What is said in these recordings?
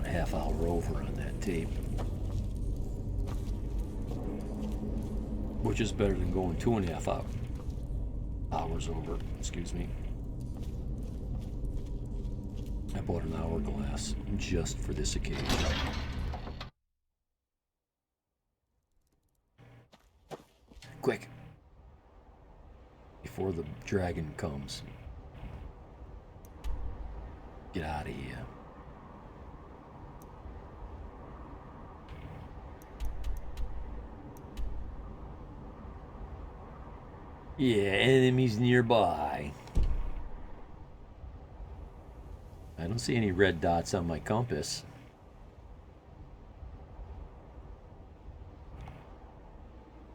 a half hour over on that tape. Which is better than going 2.5 hours over, excuse me. I bought an hourglass just for this occasion. Quick! Before the dragon comes. Get out of here. Yeah, enemies nearby. I don't see any red dots on my compass.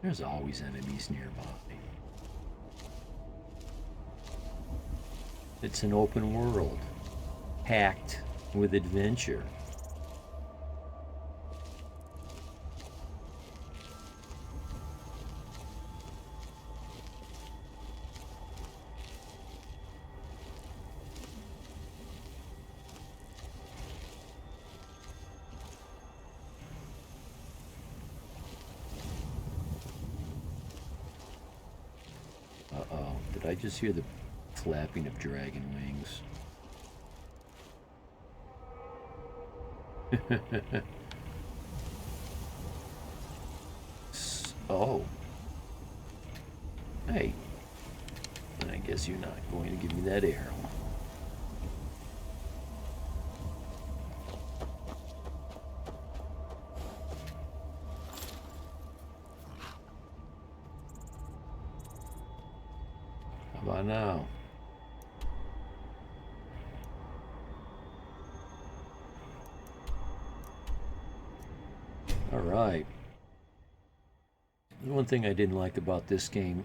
There's always enemies nearby. It's an open world, packed with adventure. Uh-oh, did I just hear the flapping of dragon wings? Oh. Hey. I guess you're not going to give me that arrow. How about now? All right. One thing I didn't like about this game,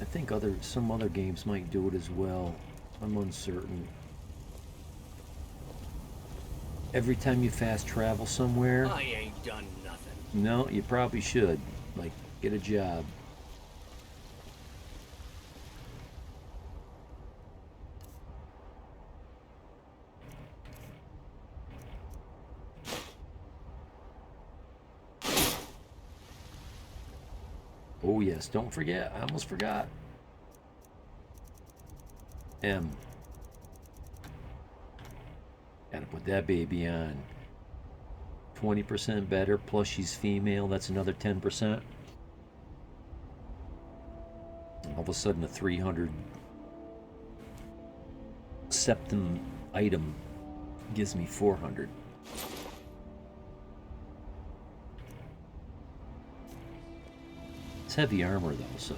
I think some other games might do it as well. I'm uncertain. Every time you fast travel somewhere, I ain't done nothing. no, you probably should. Like, get a job. Oh yes, don't forget. I almost forgot. M. Gotta put that baby on. 20% better, plus she's female, that's another 10%. All of a sudden a 300 septum item gives me 400. It's heavy armor though, so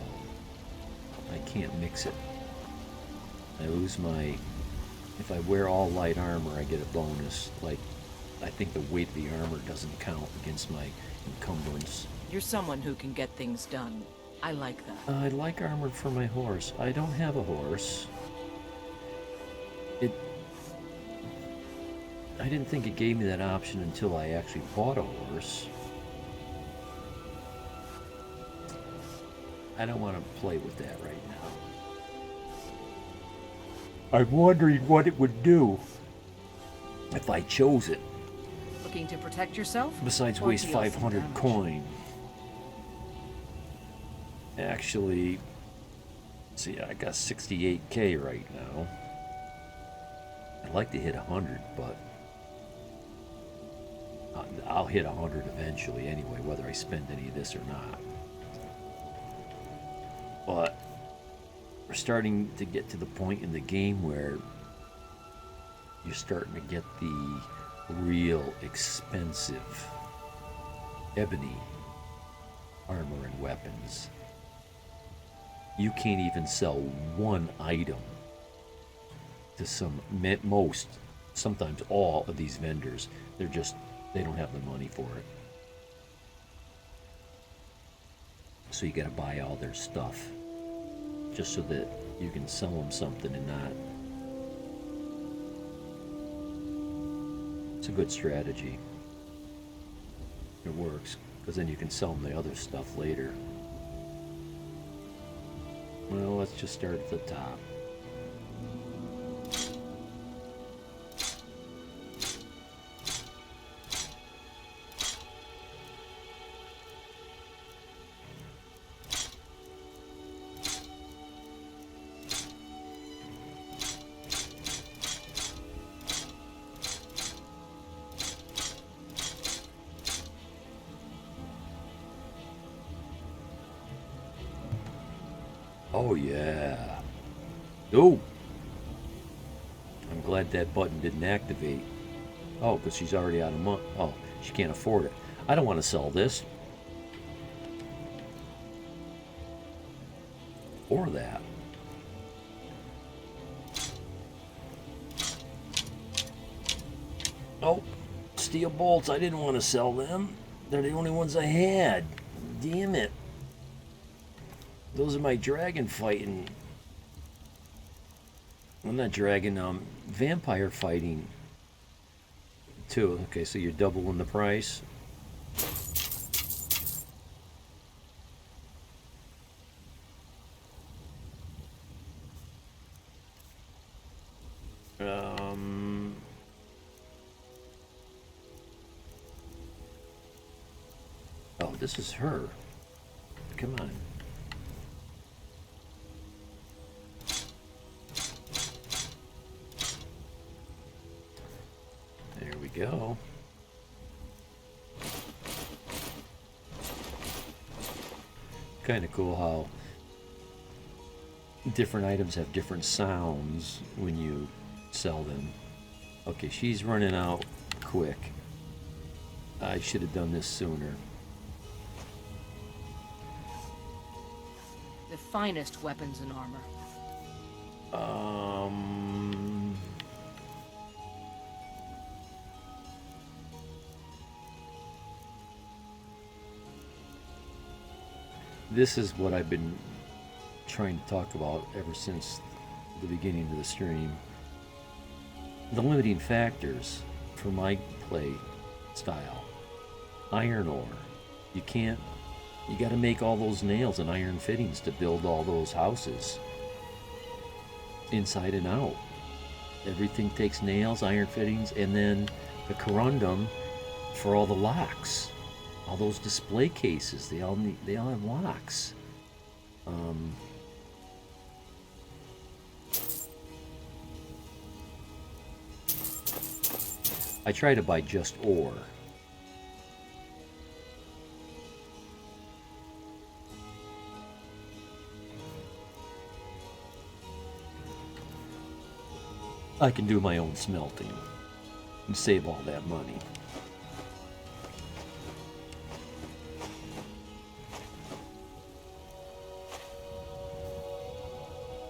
I can't mix it. I lose my... If I wear all light armor, I get a bonus. Like, I think the weight of the armor doesn't count against my encumbrance. You're someone who can get things done. I like that. I'd like armor for my horse. I don't have a horse. I didn't think it gave me that option until I actually bought a horse. I don't want to play with that right now. I'm wondering what it would do if I chose it. Looking to protect yourself? Besides Or waste deal some 500 damage? coin. Actually, see, I got 68k right now. I'd like to hit 100, but I'll hit 100 eventually anyway, whether I spend any of this or not. But we're starting to get to the point in the game where you're starting to get the real expensive ebony armor and weapons. You can't even sell one item to sometimes all of these vendors. They don't have the money for it. So you gotta buy all their stuff just so that you can sell them something and not. It's a good strategy. It works, because then you can sell them the other stuff later. Well, let's just start at the top. Oh, yeah. Oh! I'm glad that button didn't activate. Oh, because she's already out of money. Oh, she can't afford it. I don't want to sell this. Or that. Oh, steel bolts. I didn't want to sell them. They're the only ones I had. Damn it. Those are my dragon fighting. I'm not dragon, vampire fighting. Too. Okay, so you're doubling the price. Oh, this is her. Come on. There we go. Kind of cool how different items have different sounds when you sell them. Okay, she's running out quick. I should have done this sooner. The finest weapons and armor. This is what I've been trying to talk about ever since the beginning of the stream. The limiting factors for my play style. Iron ore. You can't. You got to make all those nails and iron fittings to build all those houses. Inside and out. Everything takes nails, iron fittings, and then the corundum for all the locks. All those display cases, they all have locks. I try to buy just ore. I can do my own smelting and save all that money.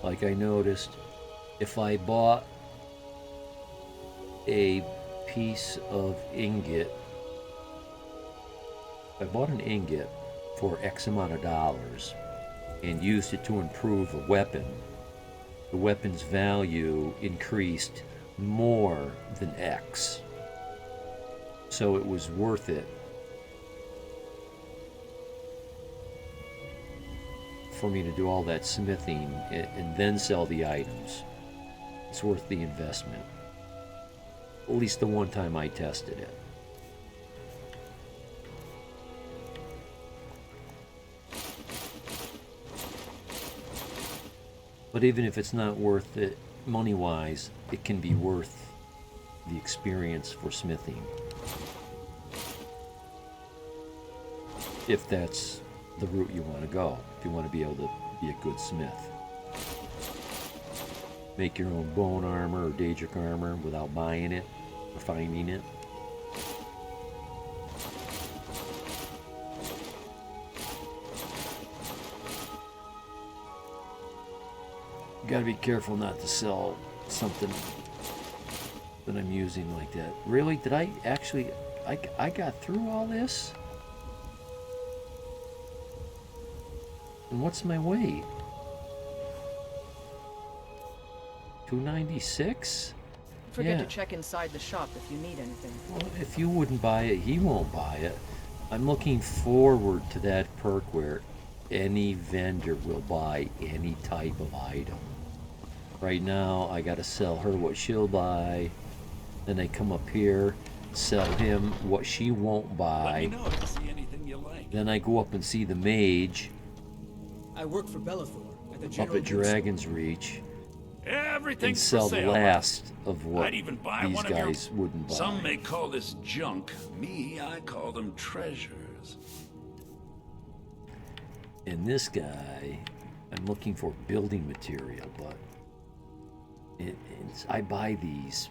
Like I noticed, if I bought a piece of ingot, if I bought an ingot for X amount of dollars and used it to improve a weapon, the weapon's value increased more than X. So it was worth it for me to do all that smithing and then sell the items. It's worth the investment. At least the one time I tested it. But even if it's not worth it money-wise, it can be worth the experience for smithing. If that's the route you want to go, if you want to be able to be a good smith. Make your own bone armor or Daedric armor without buying it or finding it. You gotta be careful not to sell something that I'm using like that. Really? Did I actually... I got through all this? And what's my weight? 296? Forget to check inside the shop if you need anything. Well, if you wouldn't buy it, he won't buy it. I'm looking forward to that perk where any vendor will buy any type of item. Right now, I gotta sell her what she'll buy. Then I come up here, sell him what she won't buy. Let me know if you see anything you like. Then I go up and see the mage I work for Bellathor at the up General at Dragon's Reach and Everything's sell for the sale. last of what I'd even buy these one of guys your... wouldn't buy. Some may call this junk. Me, I call them treasures. And this guy I'm looking for building material, but I buy these.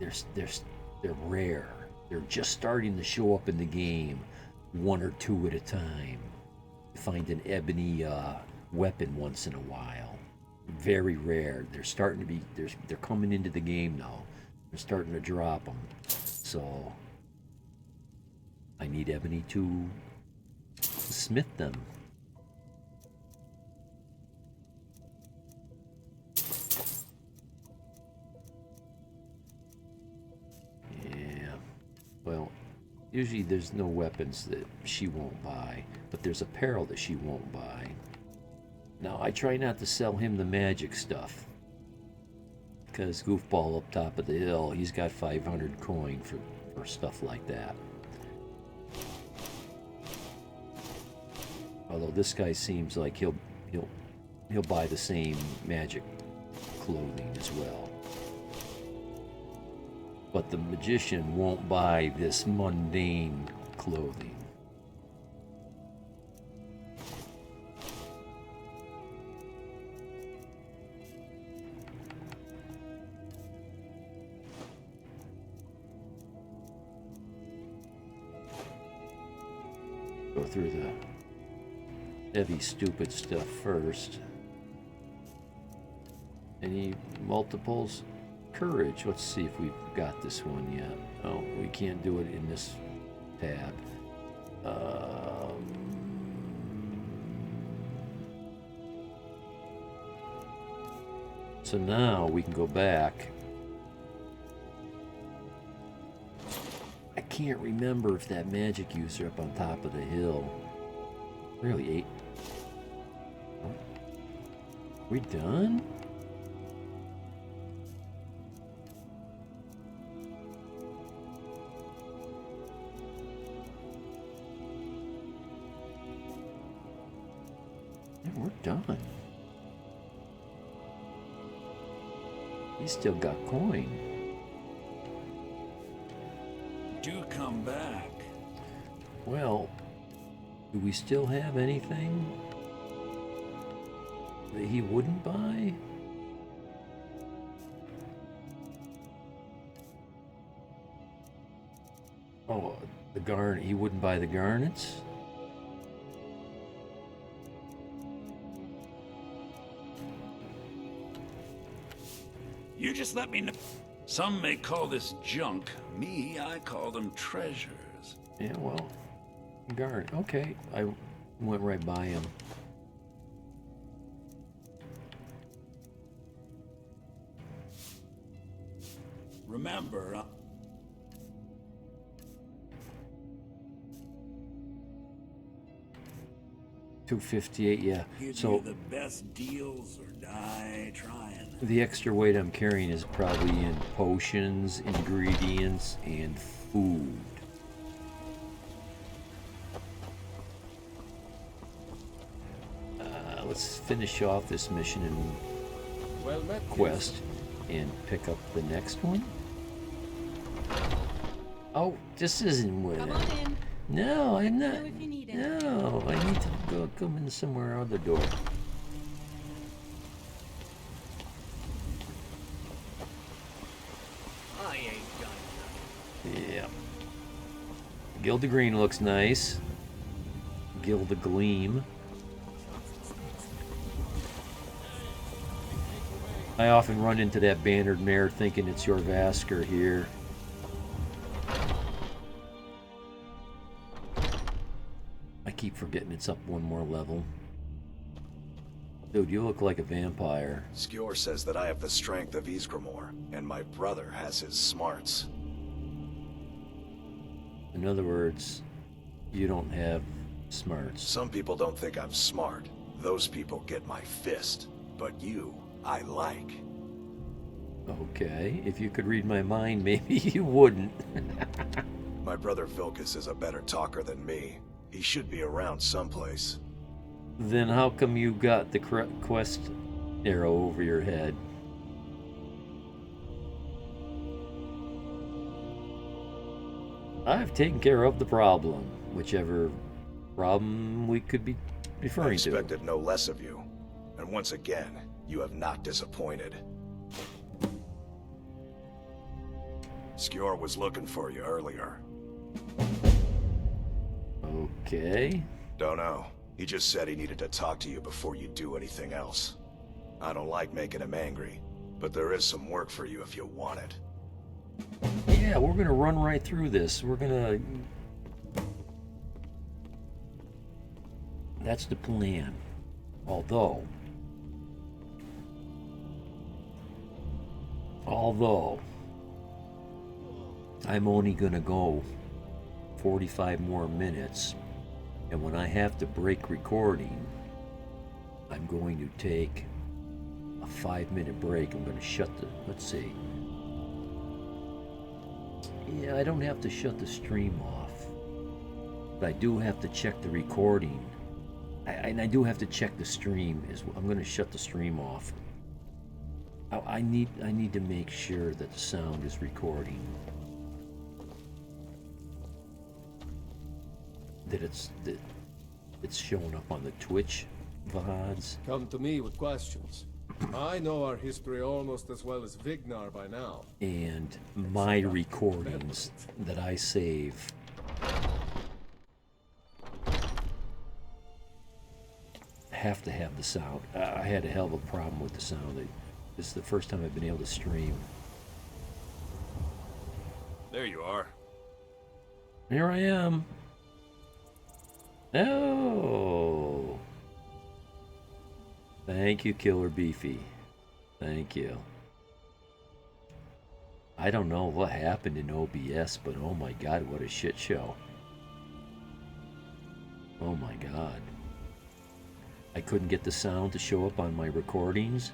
They're rare. They're just starting to show up in the game, one or two at a time. You find an ebony weapon once in a while. Very rare. They're starting to be. They're coming into the game now. They're starting to drop them. So I need ebony to smith them. Yeah. Well, usually there's no weapons that she won't buy, but there's apparel that she won't buy. Now, I try not to sell him the magic stuff, because Goofball up top of the hill, he's got 500 coin for stuff like that. Although this guy seems like he'll buy the same magic clothing as well. But the magician won't buy this mundane clothing. Go through the heavy, stupid stuff first. Any multiples? Courage. Let's see if we've got this one yet. Oh, we can't do it in this tab. So now we can go back. I can't remember if that magic user up on top of the hill really ate. We done? Yeah, we're done. He's still got coin. Do come back. Well, do we still have anything that he wouldn't buy? Oh, the garnet. He wouldn't buy the garnets? You just let me know. Some may call this junk. Me, I call them treasures. Yeah, well, garnet. Okay, I went right by him. Remember, 258, yeah. give So you the best deals or die trying. the extra weight I'm carrying is probably in potions, ingredients, and food. Let's finish off this mission and Well met, quest and pick up the next one. Oh, this isn't what. Come on in. No, I'm not. know if you need No, I need to come in somewhere other door. I ain't done. Yeah. Gilda Green looks nice. Gilda Gleam. I often run into that bannered mare thinking it's your Vasker here. I keep forgetting it's up one more level. Dude, you look like a vampire. Skjor says that I have the strength of Ysgramor, and my brother has his smarts. In other words, you don't have smarts. Some people don't think I'm smart. Those people get my fist. But you, I like. Okay, if you could read my mind, maybe you wouldn't. My brother Vilkas is a better talker than me. He should be around someplace. Then how come you got the quest arrow over your head? I've taken care of the problem, whichever problem we could be I referring to? expected no less of you. And once again, you have not disappointed. Skjor was looking for you earlier. Okay. Don't know. He just said he needed to talk to you before you do anything else. I don't like making him angry, but there is some work for you if you want it. Yeah, we're gonna run right through this. We're gonna... That's the plan. Although... I'm only gonna go 45 more minutes, and when I have to break recording, I'm going to take a 5-minute break. I'm gonna shut the... Let's see. Yeah, I don't have to shut the stream off, but I do have to check the recording. And I do have to check the stream. I'm going to shut the stream off. I need to make sure that the sound is recording. That it's showing up on the Twitch VODs. Come to me with questions. I know our history almost as well as Vignar by now. And my recordings that I save have to have the sound. I had a hell of a problem with the sound. This is the first time I've been able to stream. There you are. Here I am. Oh. Thank you, Killer Beefy. Thank you. I don't know what happened in OBS, but oh my god, what a shit show. Oh my god. I couldn't get the sound to show up on my recordings.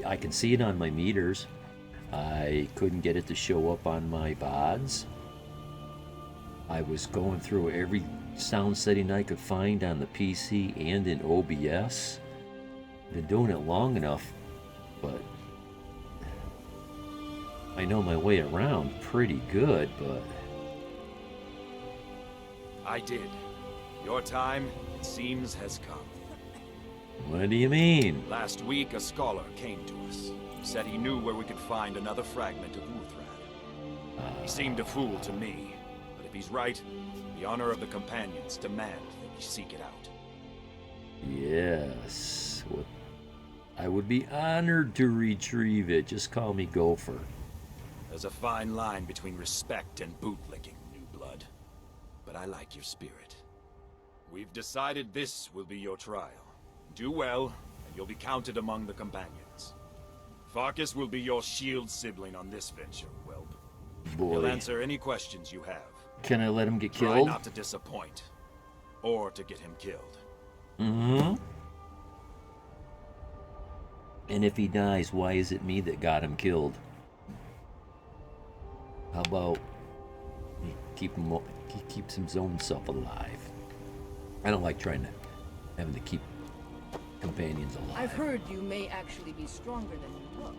I can see it on my meters. I couldn't get it to show up on my VODs. I was going through every sound setting I could find on the PC and in OBS. Been doing it long enough, but I know my way around pretty good, but... I did. Your time, it seems, has come. What do you mean? Last week, a scholar came to us. Said he knew where we could find another fragment of Uthrad. He seemed a fool to me, but if he's right, the honor of the companions demand that we seek it out. Yes. What? I would be honored to retrieve it. Just call me Gopher. There's a fine line between respect and bootlicking, new blood. But I like your spirit. We've decided this will be your trial. Do well, and you'll be counted among the companions. Farkas will be your shield sibling on this venture, Whelp. He'll Boy. answer any questions you have. Can I let him get Try killed? not to disappoint, or to get him killed. Mm-hmm. And if he dies, why is it me that got him killed? How about he keeps his own self alive? I don't like having to keep companions alive. I've heard you may actually be stronger than you look.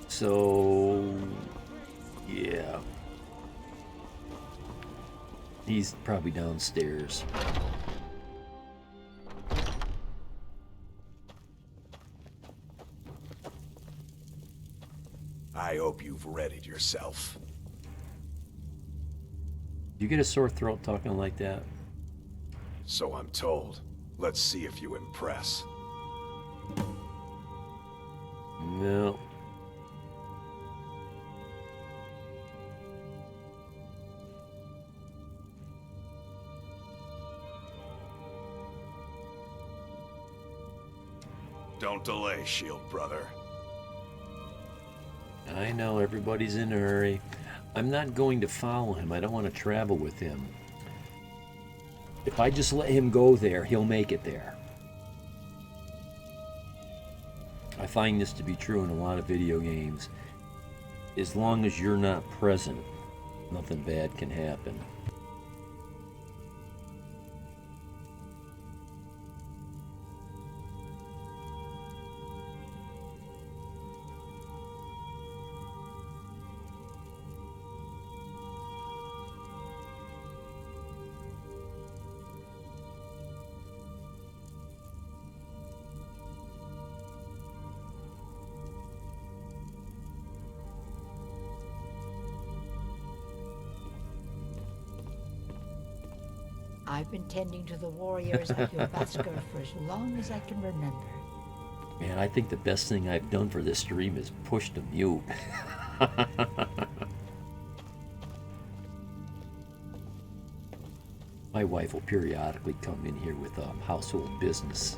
So, yeah. He's probably downstairs. I hope you've readied yourself. You get a sore throat talking like that? So I'm told. Let's see if you impress. No. Don't delay, Shield brother. I know everybody's in a hurry. I'm not going to follow him. I don't want to travel with him. If I just let him go there, he'll make it there. I find this to be true in a lot of video games. As long as you're not present, nothing bad can happen. I've been tending to the warriors at your Basker for as long as I can remember. Man, I think the best thing I've done for this stream is push to mute. My wife will periodically come in here with household business.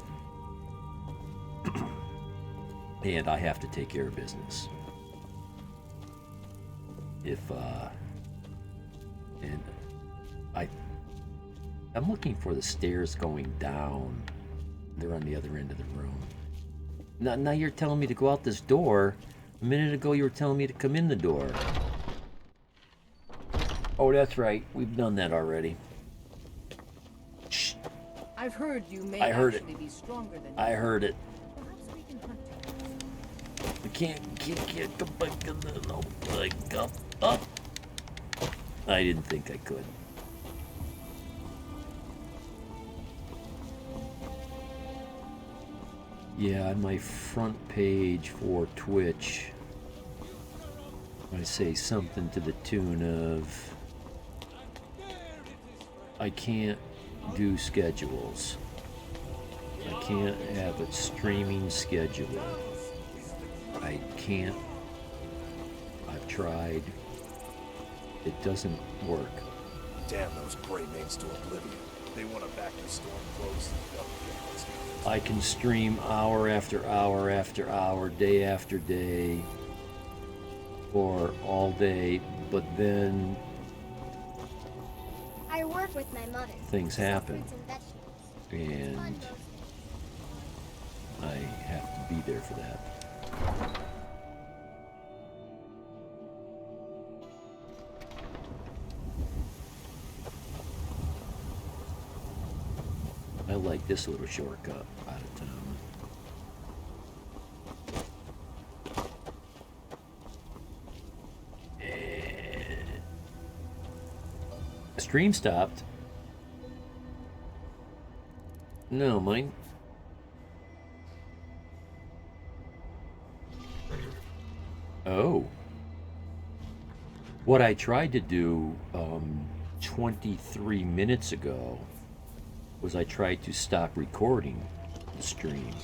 And I have to take care of business. And I'm looking for the stairs going down. They're on the other end of the room. Now you're telling me to go out this door. A minute ago you were telling me to come in the door. Oh, that's right. We've done that already. Shh. I've heard you may actually be stronger than I heard it. Perhaps we can hunt together. We can't come back in the no, like up. I didn't think I could. Yeah, on my front page for Twitch, I say something to the tune of, I can't do schedules. I can't have a streaming schedule. I can't. I've tried. It doesn't work. Damn those gray mains to oblivion. They want to back the storm close. I can stream hour after hour after hour, day after day, or all day, but then I work with my mother. things happen, Fruits and vegetables. and I have to be there for that. I like this little shortcut out of town. And the stream stopped. No, mine. Oh. What I tried to do 23 minutes ago was I tried to stop recording the stream.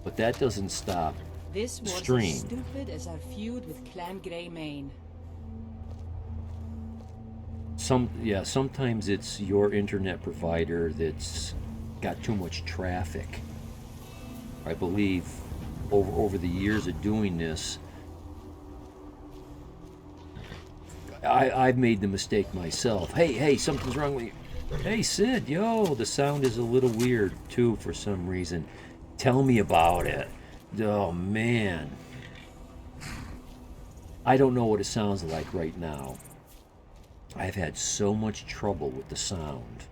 But that doesn't stop This was stream. as stupid as our feud with Clan Greymane. Sometimes it's your internet provider that's got too much traffic. I believe over the years of doing this, I've made the mistake myself. Hey, something's wrong with you. Hey, Sid, yo, the sound is a little weird, too, for some reason. Tell me about it. Oh, man. I don't know what it sounds like right now. I've had so much trouble with the sound.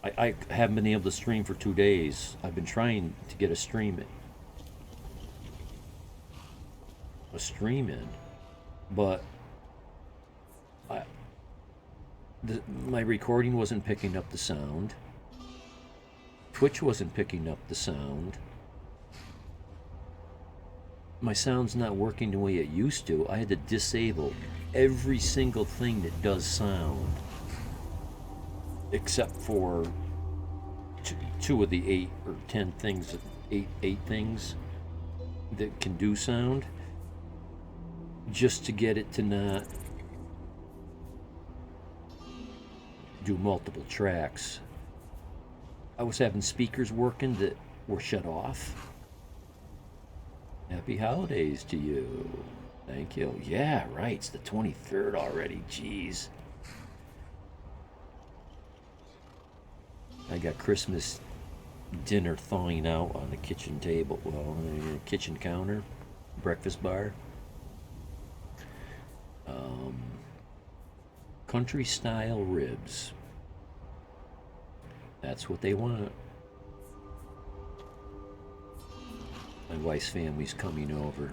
I haven't been able to stream for 2 days. I've been trying to get a stream in, but my recording wasn't picking up the sound. Twitch wasn't picking up the sound. My sound's not working the way it used to. I had to disable every single thing that does sound, except for two of the 8 or 10 things, eight things that can do sound, just to get it to not do multiple tracks. I was having speakers working that were shut off. Happy holidays to you. Thank you. Yeah, right. It's the 23rd already. Jeez. I got Christmas dinner thawing out on the kitchen table. Well, on the kitchen counter. Breakfast bar. Country style ribs. That's what they want. My wife's family's coming over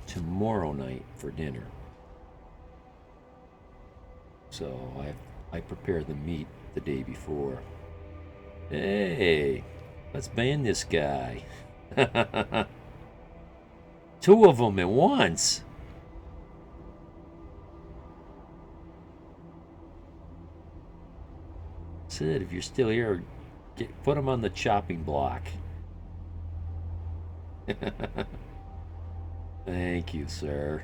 tomorrow night for dinner. So I prepared the meat the day before. Hey, let's ban this guy. 2 of them at once. Sid, if you're still here, put him on the chopping block. Thank you, sir.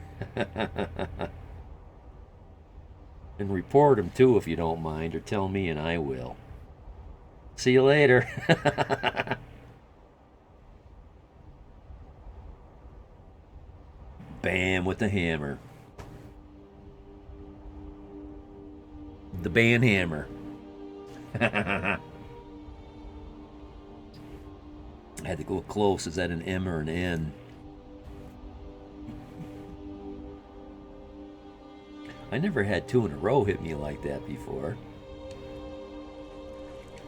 And report him too if you don't mind, or tell me and I will. See you later. Bam with the hammer. The band hammer. I had to go close. Is that an M or an N? I never had two in a row hit me like that before.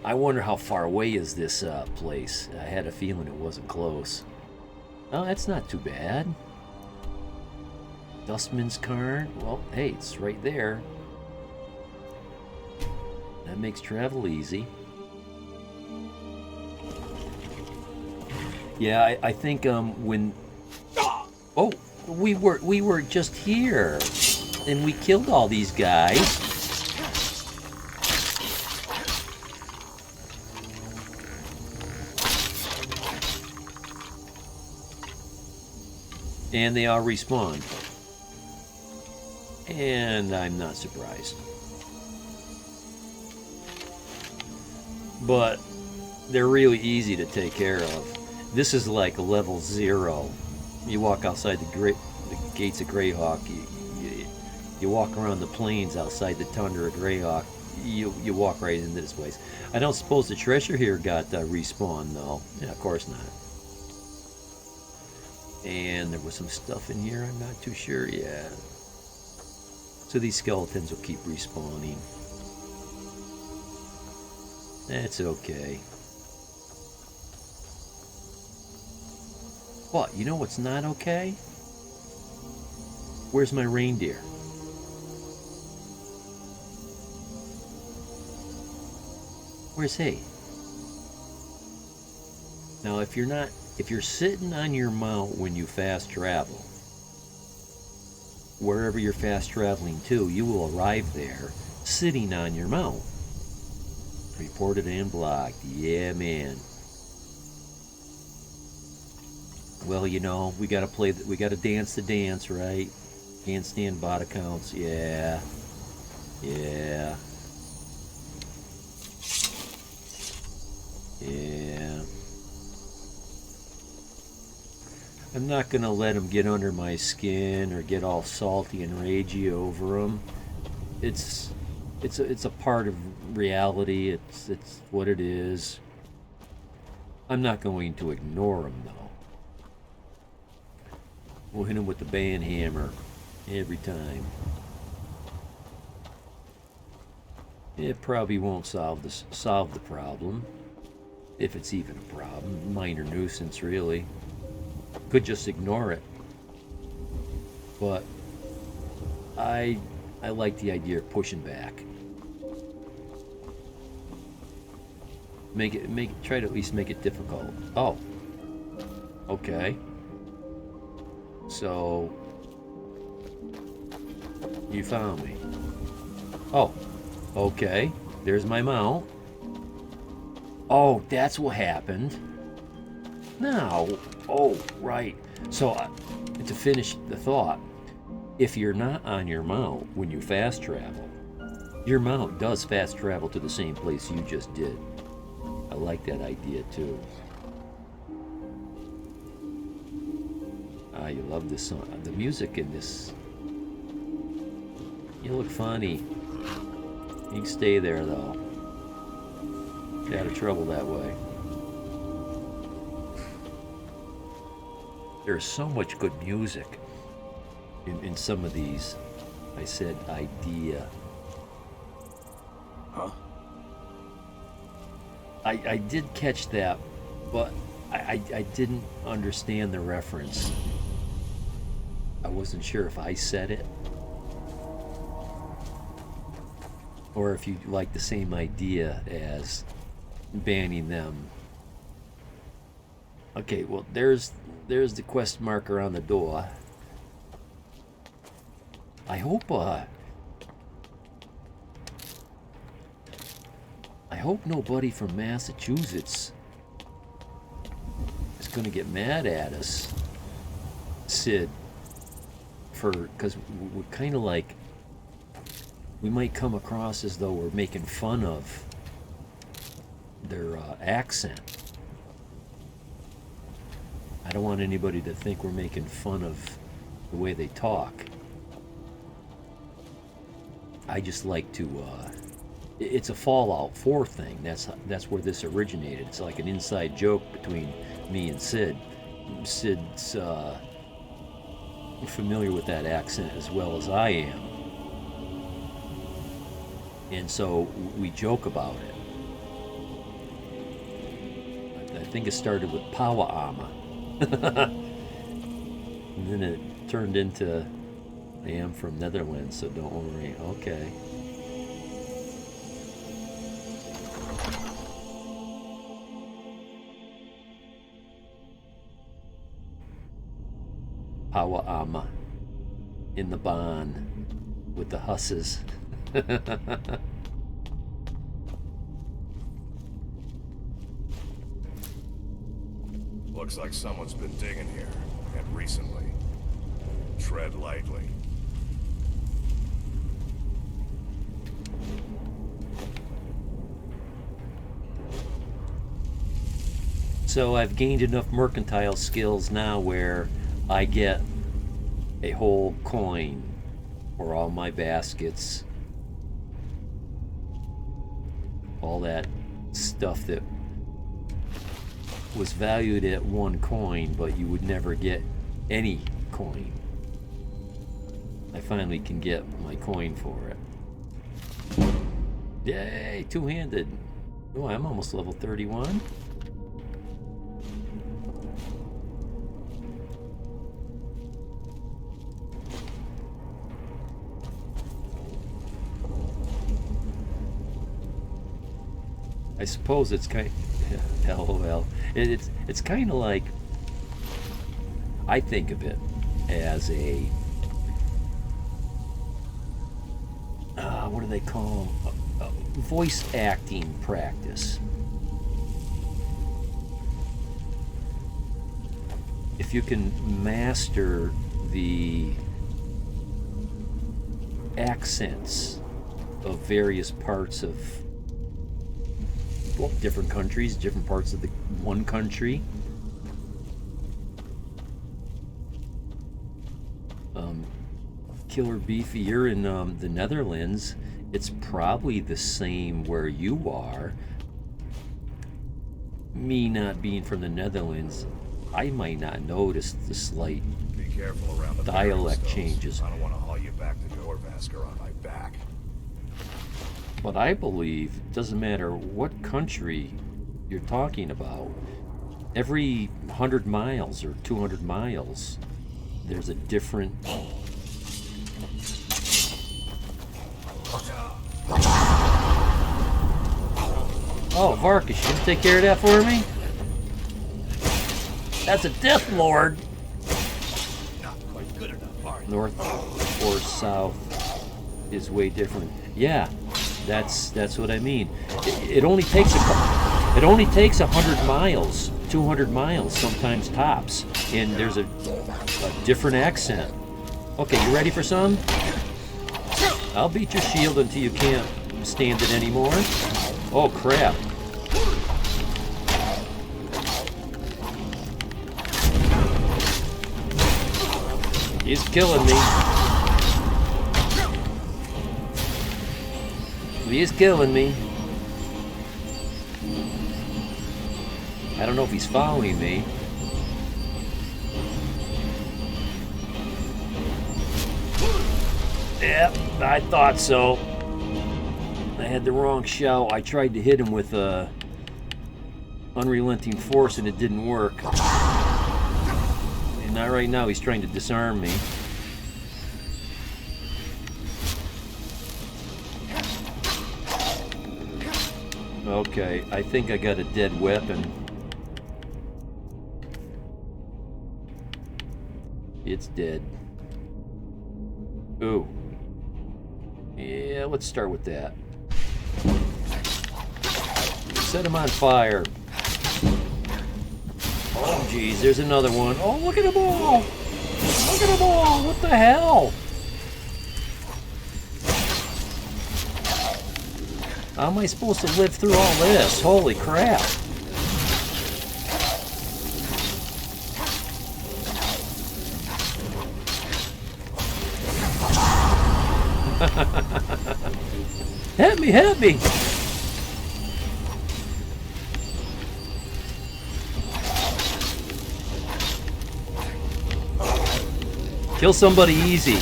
I wonder how far away is this place. I had a feeling it wasn't close. Oh, that's not too bad. Dustman's Cairn. Well, hey, it's right there. That makes travel easy. Yeah, I think when oh, we were just here and we killed all these guys. And they all respawned. And I'm not surprised. But they're really easy to take care of. This is like level 0. You walk outside the gates of Greyhawk. You walk around the plains outside the tundra of Greyhawk. You walk right into this place. I don't suppose the treasure here got respawned though. Yeah, of course not. And there was some stuff in here. I'm not too sure. Yeah. So these skeletons will keep respawning. That's okay. What? You know what's not okay? Where's my reindeer? Where's he? Now, if you're sitting on your mount when you fast travel, wherever you're fast traveling to, you will arrive there sitting on your mount. Reported and blocked. Yeah, man. Well, you know, we gotta dance the dance, right? Handstand bot accounts. Yeah. Yeah. Yeah. I'm not gonna let them get under my skin or get all salty and ragey over them. It's a part of reality. It's what it is. I'm not going to ignore them though. We'll hit them with the band hammer every time. It probably won't solve the problem, if it's even a problem. Minor nuisance, really. Could just ignore it. But I like the idea of pushing back. Try to at least make it difficult. Oh. Okay. So you found me. Oh. Okay. There's my mount. Oh, that's what happened. Now, oh, right. So to finish the thought, if you're not on your mount when you fast travel, your mount does fast travel to the same place you just did. I like that idea too. Ah, you love this song. The music in this. You look funny. You can stay there though. Get out of trouble that way. There's so much good music in some of these. I said idea. Huh? I did catch that, but I didn't understand the reference. I wasn't sure if I said it or if you like the same idea as banning them. Okay, well there's the quest marker on the door. I I hope nobody from Massachusetts is going to get mad at us, Sid, because we're kind of like, we might come across as though we're making fun of their accent. I don't want anybody to think we're making fun of the way they talk. I just like to, it's a Fallout 4 thing. That's where this originated. It's like an inside joke between me and Sid. Sid's familiar with that accent as well as I am. And so we joke about it. I think it started with Pawa'ama. And then it turned into, I am from Netherlands, so don't worry. Okay. Pawa'ama in the barn with the husses. Looks like someone's been digging here, and recently. Tread lightly. So I've gained enough mercantile skills now where I get a whole coin for all my baskets. All that stuff that was valued at 1 coin, but you would never get any coin. I finally can get my coin for it. Yay, two-handed. Oh, I'm almost level 31. I suppose it's kind of, LOL. It's kind of like, I think of it as a, what do they call them? A voice acting practice. If you can master the accents of various parts of, well, different countries, different parts of the one country. Killer Beefy, you're in the Netherlands. It's probably the same where you are. Me not being from the Netherlands, I might not notice the slight Be careful around the dialect barrel stoves. changes. I don't want to haul you back to Dorvasker on my back. But I believe it doesn't matter what country you're talking about, every 100 miles or 200 miles, there's a different... Oh, Varkas, you can take care of that for me? That's a Death Lord! Not quite good enough, are you? North or south is way different. Yeah, that's what I mean. It only takes it only takes 100 miles, 200 miles, sometimes tops, and there's a different accent. Okay, you ready for some? I'll beat your shield until you can't stand it anymore. Oh crap! He's killing me. He's killing me. I don't know if he's following me. Yep, I thought so. I had the wrong shell. I tried to hit him with unrelenting force and it didn't work. And not right now, he's trying to disarm me. Okay, I think I got a dead weapon. It's dead. Ooh. Yeah, let's start with that. Set him on fire. Oh, geez, there's another one. Oh, look at them all. Look at them all. What the hell? How am I supposed to live through all this? Holy crap. Help me, help me! Kill somebody easy.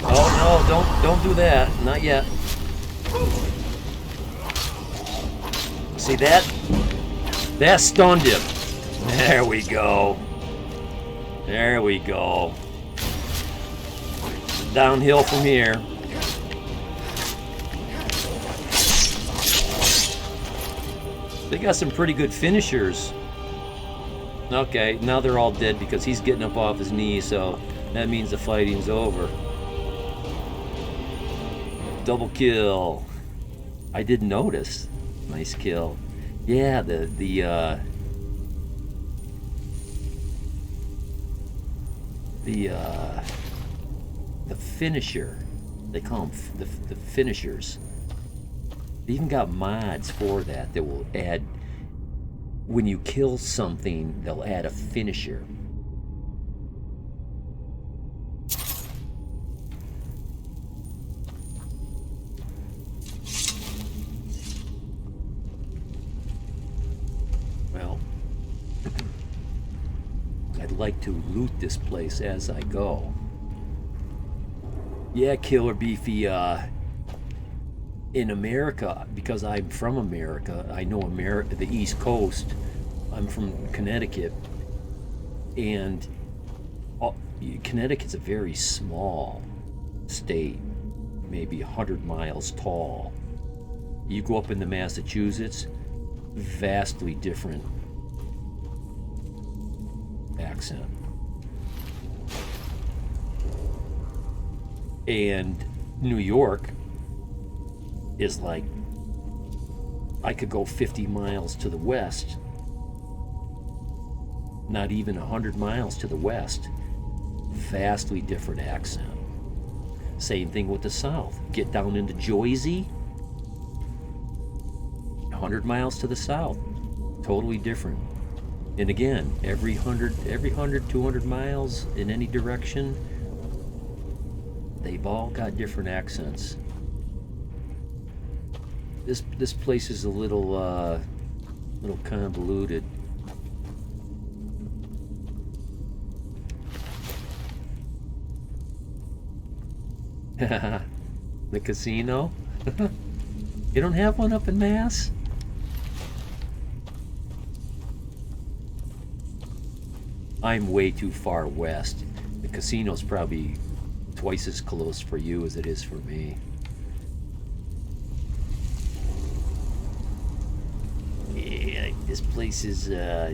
Oh no, don't do that. Not yet. See that? That stunned him. There we go. There we go. Downhill from here. They got some pretty good finishers. Okay, now they're all dead because he's getting up off his knees, so that means the fighting's over. Double kill. I didn't notice. Nice kill. Yeah, the finisher. They call them the finishers. They even got mods for that will add, when you kill something, they'll add a finisher. Well, I'd like to loot this place as I go. Yeah, Killer Beefy, in America, because I'm from America, I know America, the East Coast. I'm from Connecticut, and Connecticut's a very small state, maybe 100 miles tall. You go up into Massachusetts, vastly different accent. And New York is like, I could go 50 miles to the west, not even 100 miles to the west. Vastly different accent. Same thing with the South. Get down into Jersey, 100 miles to the south, totally different. And again, every 100, 200 miles in any direction, they've all got different accents. This place is a little convoluted. The casino? You don't have one up in Mass? I'm way too far west. The casino's probably twice as close for you as it is for me. Yeah, this place is, yeah,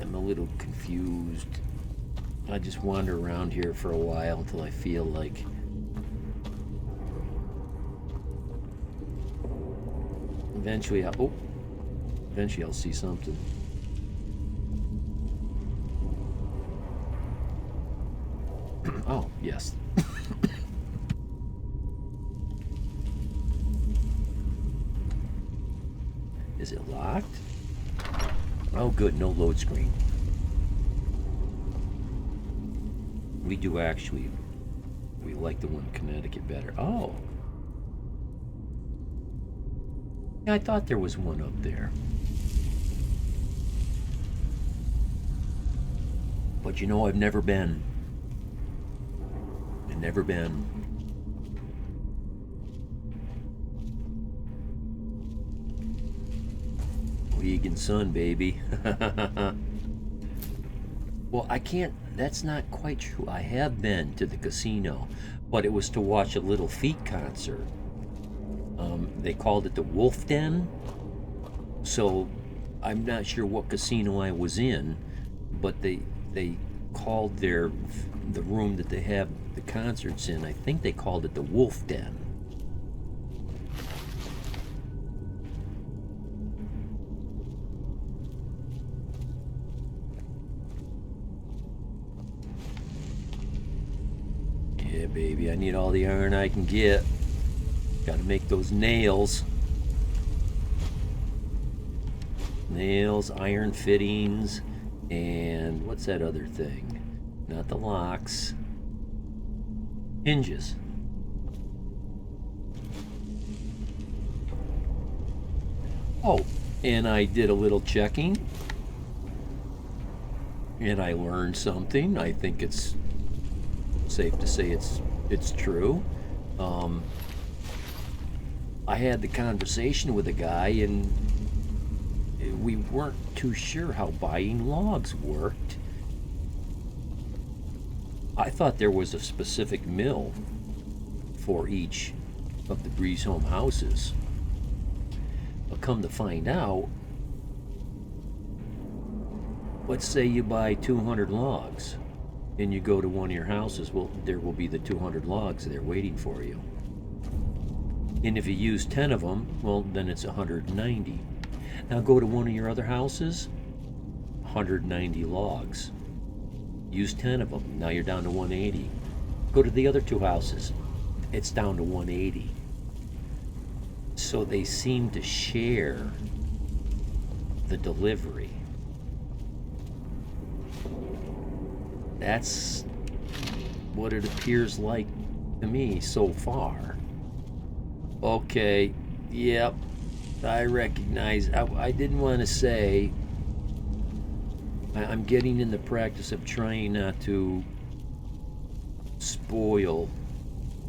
I'm a little confused. I just wander around here for a while until I feel like eventually I'll see something. Oh, yes. Is it locked? Oh, good, no load screen. We do actually, we like the one in Connecticut better. Oh. Yeah, I thought there was one up there. But you know, I've never been. I've never been. Vegan Sun, baby. Well, I can't, that's not quite true. I have been to the casino, but it was to watch a Little Feat concert. They called it the Wolf Den. So I'm not sure what casino I was in, but they called the room that they have the concerts in, I think they called it the Wolf Den. Yeah, baby, I need all the iron I can get. Gotta make those nails. Nails, iron fittings, and what's that other thing? Not the locks. Hinges. Oh, and I did a little checking. And I learned something. I think it's safe to say it's true. I had the conversation with a guy, and we weren't too sure how buying logs worked. I thought there was a specific mill for each of the Breeze Home houses. But come to find out, let's say you buy 200 logs and you go to one of your houses, well, there will be the 200 logs there waiting for you. And if you use 10 of them, well, then it's 190. Now go to one of your other houses, 190 logs. Use 10 of them, now you're down to 180. Go to the other two houses, it's down to 180. So they seem to share the delivery. That's what it appears like to me so far. Okay, yep, I recognize. I didn't want to say. I'm getting in the practice of trying not to spoil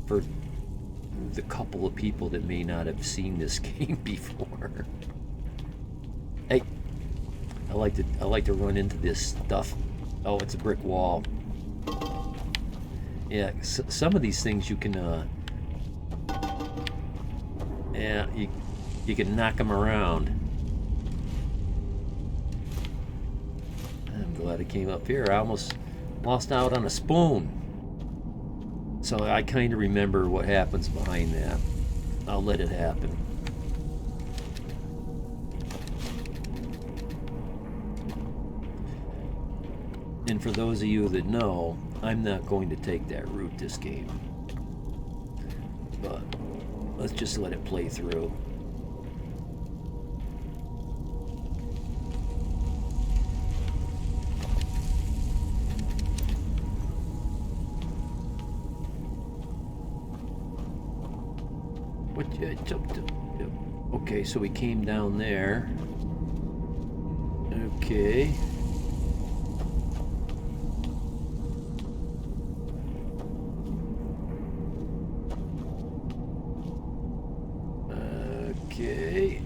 for the couple of people that may not have seen this game before. Hey, I like to run into this stuff. Oh, it's a brick wall. Yeah, some of these things you can yeah, you can knock them around. I'm glad I came up here. I almost lost out on a spoon. So I kind of remember what happens behind that. I'll let it happen. And for those of you that know, I'm not going to take that route this game. But let's just let it play through. Okay, so we came down there. Okay. Okay.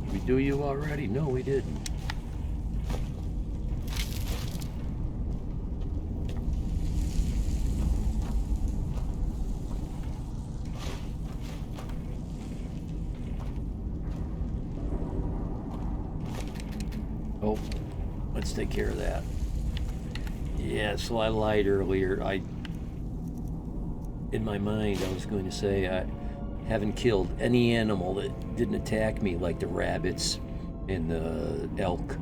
Did we do you already? No, we didn't. Oh, let's take care of that. Yeah, so I lied earlier. In my mind, I was going to say I haven't killed any animal that didn't attack me, like the rabbits and the elk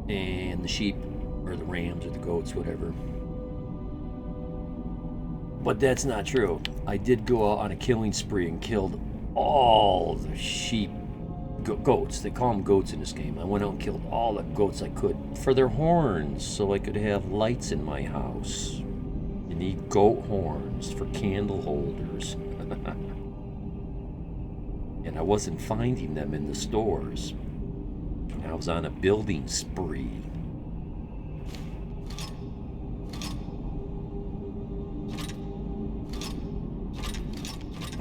and the sheep or the rams or the goats, whatever. But that's not true. I did go out on a killing spree and killed all the sheep. Goats. They call them goats in this game. I went out and killed all the goats I could for their horns so I could have lights in my house. You need goat horns for candle holders. And I wasn't finding them in the stores. I was on a building spree.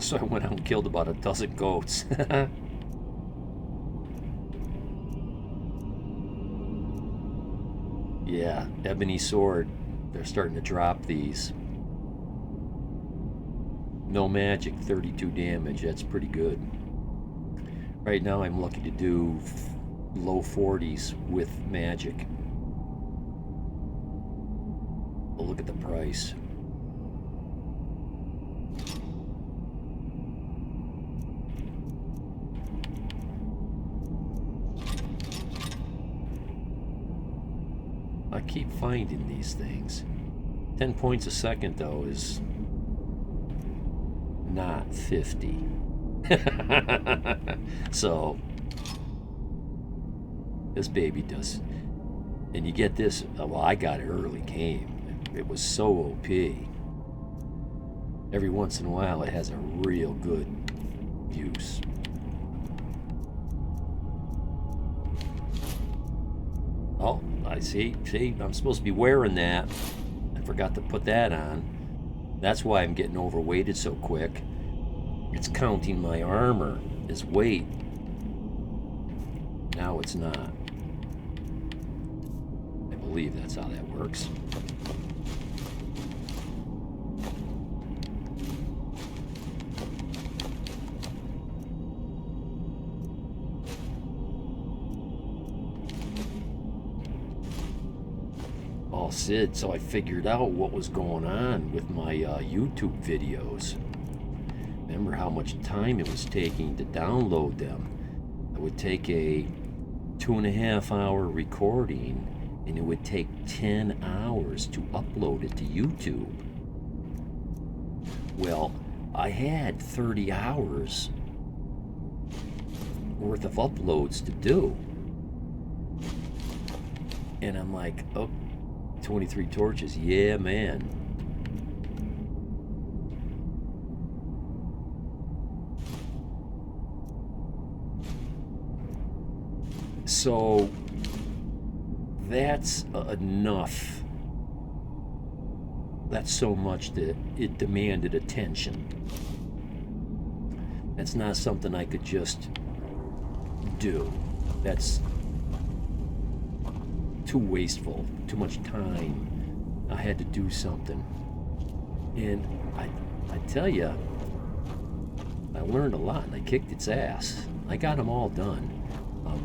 So I went out and killed about a dozen goats. Yeah, ebony sword. They're starting to drop these. No magic, 32 damage. That's pretty good. Right now I'm lucky to do low 40s with magic. But look at the price. I keep finding these things. 10 points a second though is not 50. So this baby does, and you get this. Well, I got it early game. It was so OP. Every once in a while it has a real good use. Oh, I see, I'm supposed to be wearing that. I forgot to put that on. That's why I'm getting overweighted so quick. It's counting my armor as weight. Now it's not. I believe that's how that works. All Sid, so I figured out what was going on with my YouTube videos. Remember how much time it was taking to download them. I would take a 2.5 hour recording and it would take 10 hours to upload it to YouTube. Well, I had 30 hours worth of uploads to do. And I'm like, oh, 23 torches, yeah, man. So that's enough. That's so much that it demanded attention. That's not something I could just do. That's too wasteful, too much time. I had to do something. And I tell you, I learned a lot and I kicked its ass. I got them all done.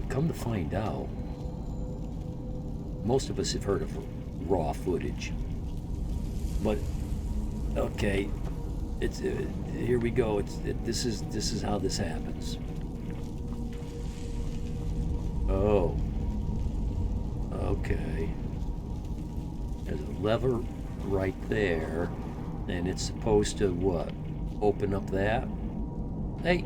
Come to find out, most of us have heard of raw footage. But okay, it's here we go. This is how this happens. Oh, okay. There's a lever right there, and it's supposed to what? Open up that? Hey.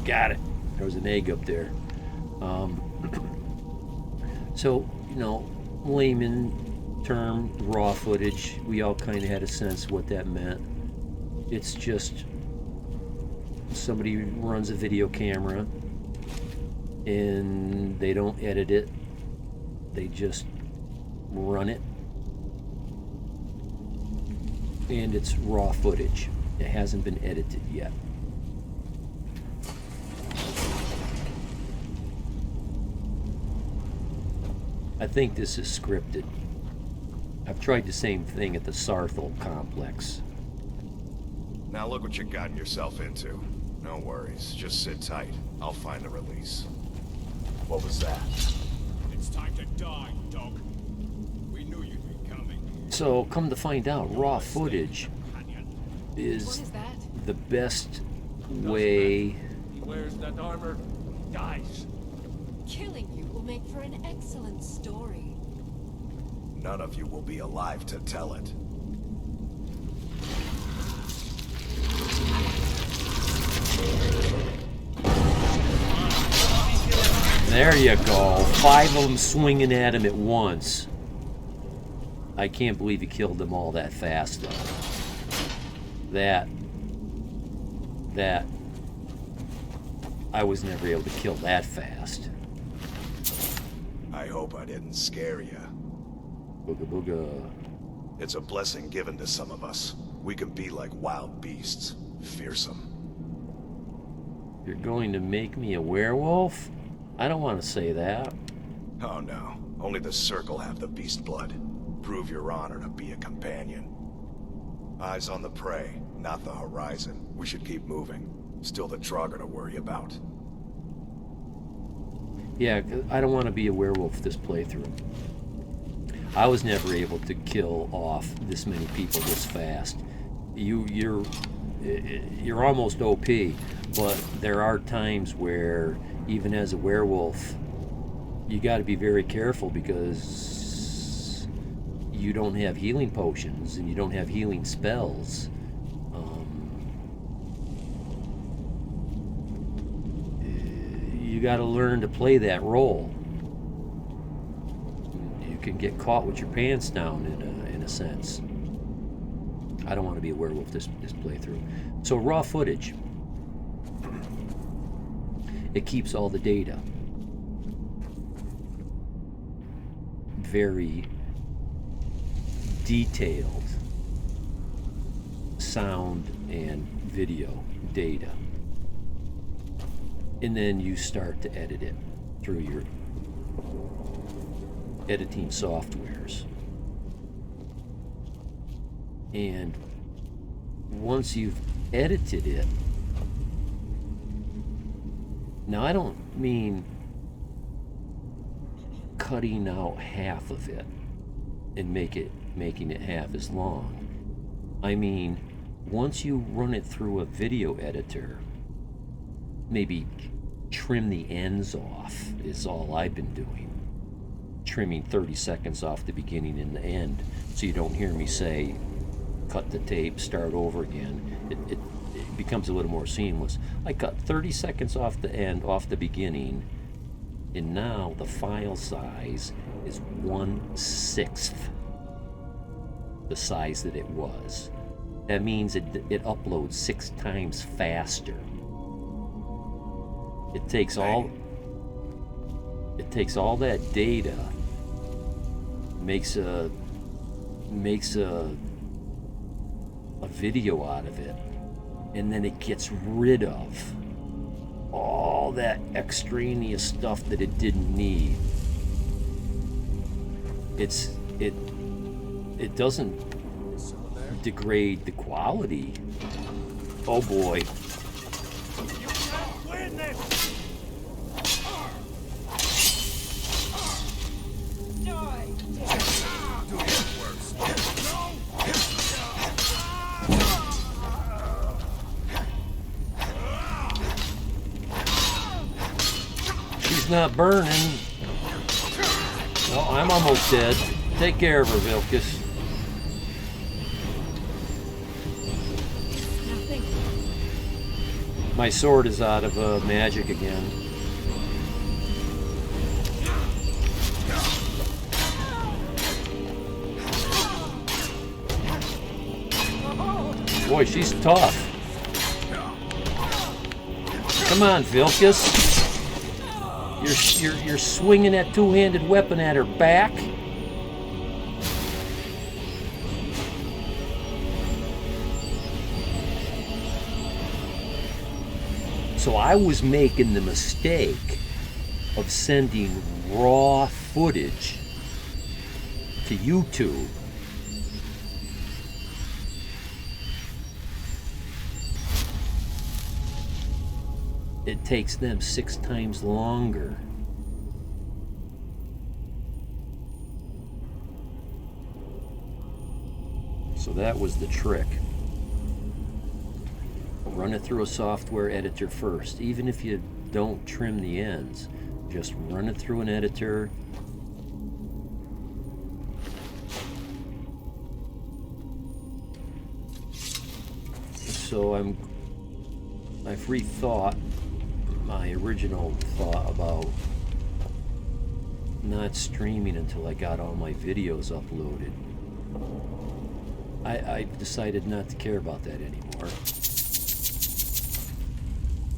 Got it. There was an egg up there. So, you know, layman term, raw footage, we all kind of had a sense what that meant. It's just somebody runs a video camera and they don't edit it. They just run it. And it's raw footage. It hasn't been edited yet. I think this is scripted. I've tried the same thing at the Sarthal complex. Now look what you've gotten yourself into. No worries, just sit tight. I'll find the release. What was that? It's time to die, dog. We knew you'd be coming. So, come to find out, raw footage is the best way. Where's that armor? Dies. Killing you will make for an excellent story. None of you will be alive to tell it. There you go. 5 of them swinging at him at once. I can't believe he killed them all that fast, though. That. I was never able to kill that fast. I hope I didn't scare you. Booga booga. It's a blessing given to some of us. We can be like wild beasts, fearsome. You're going to make me a werewolf? I don't want to say that. Oh no, only the Circle have the beast blood. Prove your honor to be a companion. Eyes on the prey, not the horizon. We should keep moving. Still the Draugr to worry about. Yeah, I don't want to be a werewolf this playthrough. I was never able to kill off this many people this fast. You're almost OP, but there are times where even as a werewolf, you got to be very careful because you don't have healing potions and you don't have healing spells. You got to learn to play that role. You can get caught with your pants down in a sense. I don't want to be a werewolf this playthrough. So raw footage. It keeps all the data. Very detailed sound and video data. And then you start to edit it through your editing softwares. And once you've edited it, now I don't mean cutting out half of it and making it half as long. I mean, once you run it through a video editor, maybe trim the ends off is all I've been doing. Trimming 30 seconds off the beginning and the end so you don't hear me say, cut the tape, start over again. It becomes a little more seamless. I cut 30 seconds off the end, off the beginning, and now the file size is 1/6 the size that it was. That means it uploads 6 times faster. It takes all that data, makes a video out of it, and then it gets rid of all that extraneous stuff that it didn't need. It doesn't degrade the quality. Oh boy. She's not burning. Well, I'm almost dead. Take care of her, Vilkas. My sword is out of magic again. Boy, she's tough. Come on, Vilkas. You're swinging that two-handed weapon at her back. So I was making the mistake of sending raw footage to YouTube. It takes them 6 times longer. So that was the trick. Run it through a software editor first. Even if you don't trim the ends, just run it through an editor. So I've rethought my original thought about not streaming until I got all my videos uploaded. I've decided not to care about that anymore.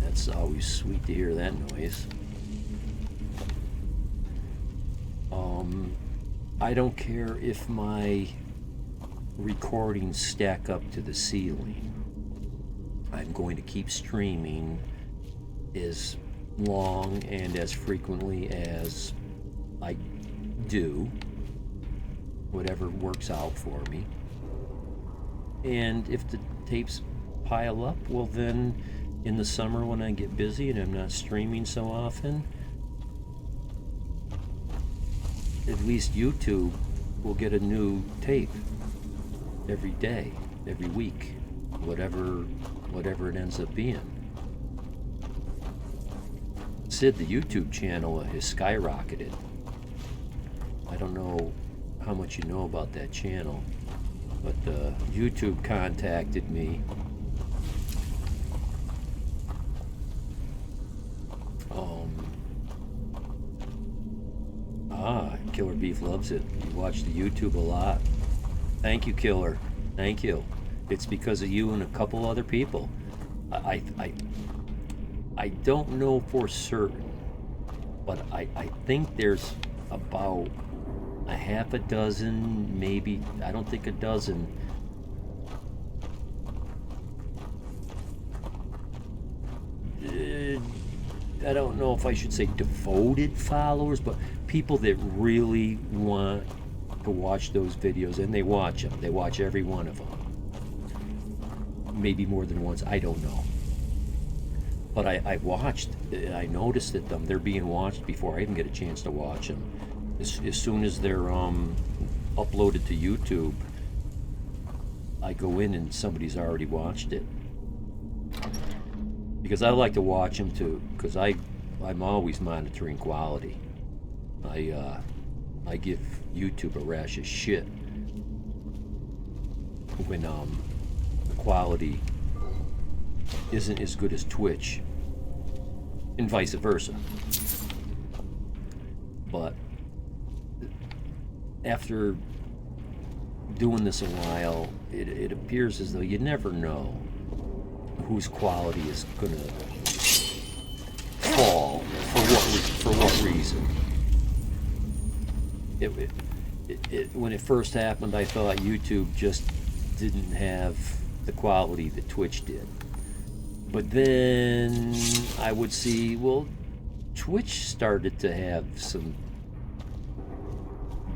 That's always sweet to hear that noise. I don't care if my recordings stack up to the ceiling. I'm going to keep streaming as long and as frequently as I do, whatever works out for me. And if the tapes pile up, well then in the summer when I get busy and I'm not streaming so often, at least YouTube will get a new tape every day, every week, whatever it ends up being. Sid, the YouTube channel has skyrocketed. I don't know how much you know about that channel, but YouTube contacted me. Killer Beef loves it. You watch the YouTube a lot. Thank you, Killer. Thank you. It's because of you and a couple other people. I don't know for certain, but I think there's about a half a dozen, maybe, I don't think a dozen, I don't know if I should say devoted followers, but people that really want to watch those videos, and they watch them. They watch every one of them. Maybe more than once, I don't know. But I watched, I noticed that they're being watched before I even get a chance to watch them. As soon as they're uploaded to YouTube, I go in and somebody's already watched it. Because I like to watch them too, because I'm always monitoring quality. I give YouTube a rash of shit when the quality isn't as good as Twitch, and vice versa. But after doing this a while, it appears as though you never know whose quality is gonna fall for what reason. When it first happened, I thought YouTube just didn't have the quality that Twitch did. But then I would see, well, Twitch started to have some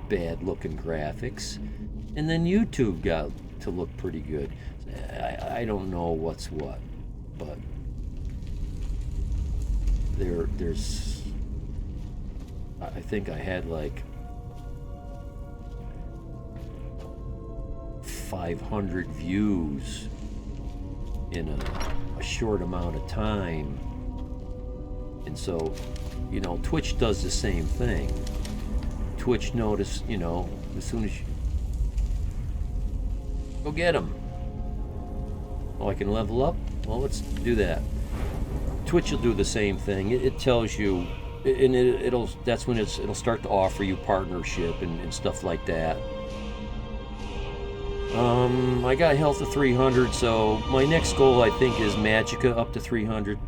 bad looking graphics, and then YouTube got to look pretty good. I don't know what's what, but there's I think I had like 500 views in a short amount of time. And so, you know, Twitch does the same thing. Twitch noticed, you know, as soon as you go get them. Oh, I can level up? Well, let's do that. Twitch will do the same thing. It tells you, and it'll start to offer you partnership and stuff like that. I got health of 300, so my next goal, I think, is Magicka up to 300.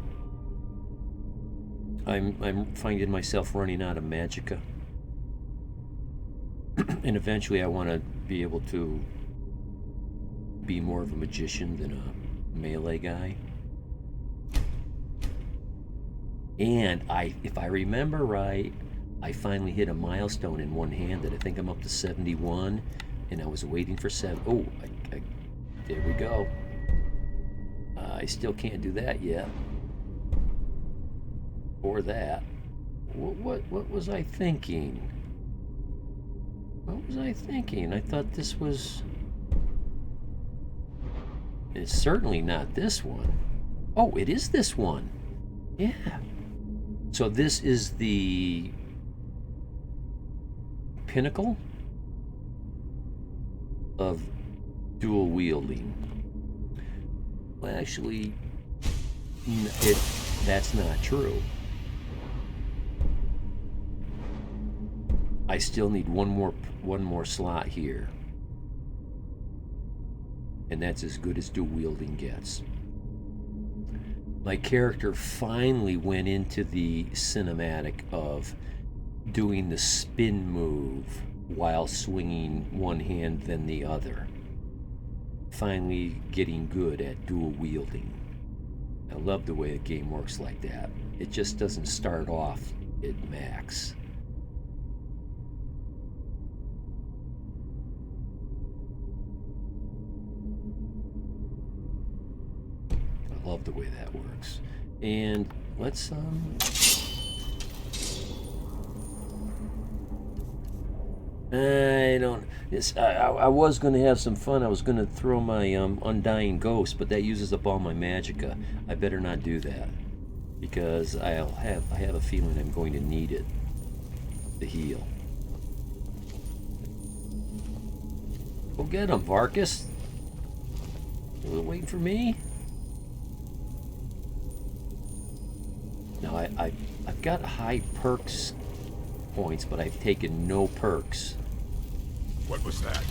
I'm finding myself running out of Magicka. And eventually I want to be able to be more of a magician than a melee guy. And if I remember right, I finally hit a milestone in one-handed. I think I'm up to 71, and I was waiting for 7. Oh, there we go. I still can't do that yet. Or that. What was I thinking? What was I thinking? I thought this was... It's certainly not this one. Oh, it is this one. Yeah. So this is the pinnacle of dual wielding. Well, actually, that's not true. I still need one more slot here. And that's as good as dual wielding gets. My character finally went into the cinematic of doing the spin move while swinging one hand then the other. Finally getting good at dual wielding. I love the way the game works like that. It just doesn't start off at max. I love the way that works. And let's I don't. I was going to have some fun. I was going to throw my Undying Ghost, but that uses up all my magicka. I better not do that because I have a feeling I'm going to need it to heal. Go get him, Varkus. Was it waiting for me? No, I've got high perks points, but I've taken no perks. What was that?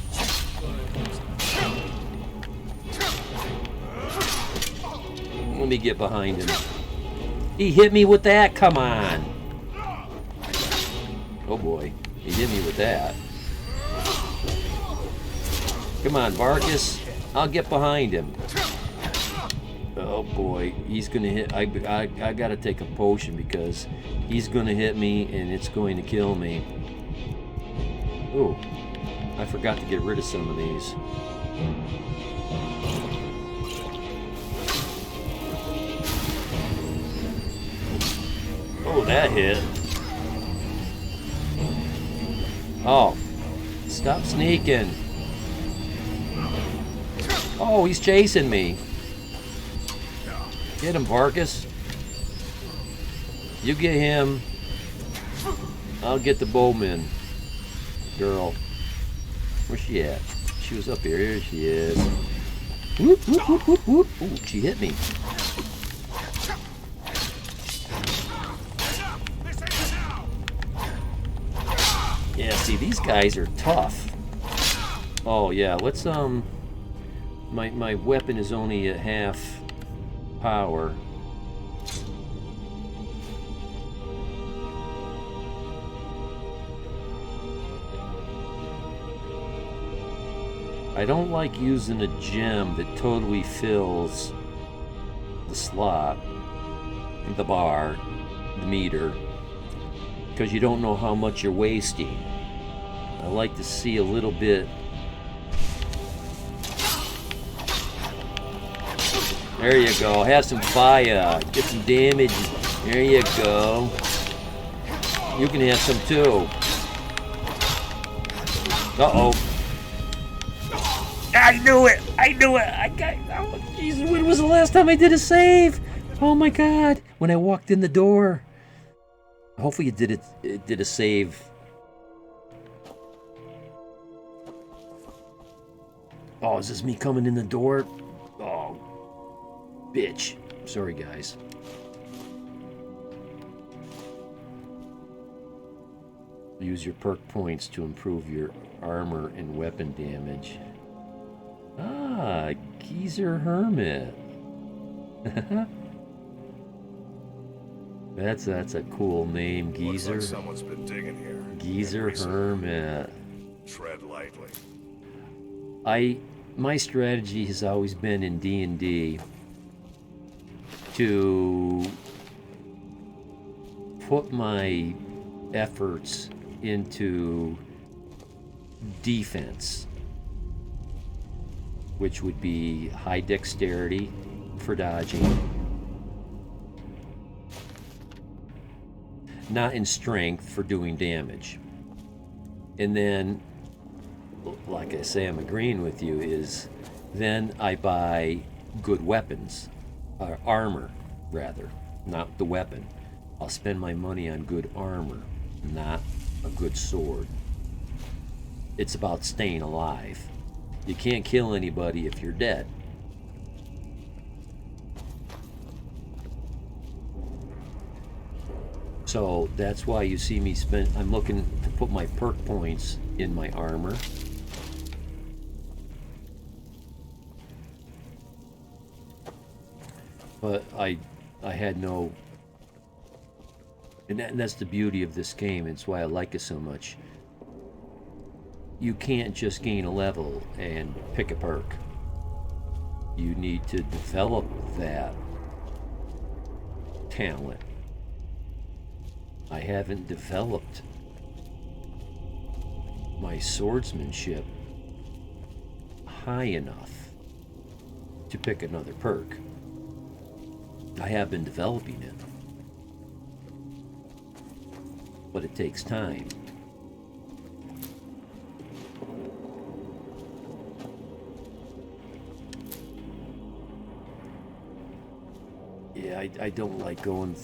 Let me get behind him. He hit me with that? Come on. Oh boy, he hit me with that. Come on, Varkus. I'll get behind him. Oh boy, he's gonna hit. I gotta take a potion because he's gonna hit me and it's going to kill me. Ooh, I forgot to get rid of some of these. Oh, that hit. Oh, stop sneaking. Oh, he's chasing me. Get him, Varkus. You get him. I'll get the bowman girl. Where's she at? She was up here. Here she is. Whoop, whoop, whoop, whoop, whoop. Ooh, she hit me. Yeah, see, these guys are tough. Oh, yeah, let's, my weapon is only at half power. I don't like using a gem that totally fills the slot, the bar, the meter, because you don't know how much you're wasting. I like to see a little bit. There you go. Have some fire. Get some damage. There you go. You can have some too. Uh-oh. I knew it! I knew it! I got... Oh, Jesus, when was the last time I did a save? Oh my God. When I walked in the door. Hopefully it did a save. Oh, is this me coming in the door? Oh, bitch. Sorry, guys. Use your perk points to improve your armor and weapon damage. Ah, Geezer Hermit. That's a cool name, Geezer. Looks like someone's been digging here. Geezer Hermit. Tread lightly. My strategy has always been in D&D to put my efforts into defense, which would be high dexterity for dodging, not in strength for doing damage. And then, like I say, I'm agreeing with you, is then I buy good weapons, armor rather, not the weapon. I'll spend my money on good armor, not a good sword. It's about staying alive. You can't kill anybody if you're dead. So that's why you see me I'm looking to put my perk points in my armor. But I had no, and that's the beauty of this game. It's why I like it so much. You can't just gain a level and pick a perk. You need to develop that talent. I haven't developed my swordsmanship high enough to pick another perk. I have been developing it, but it takes time. Yeah, I don't like going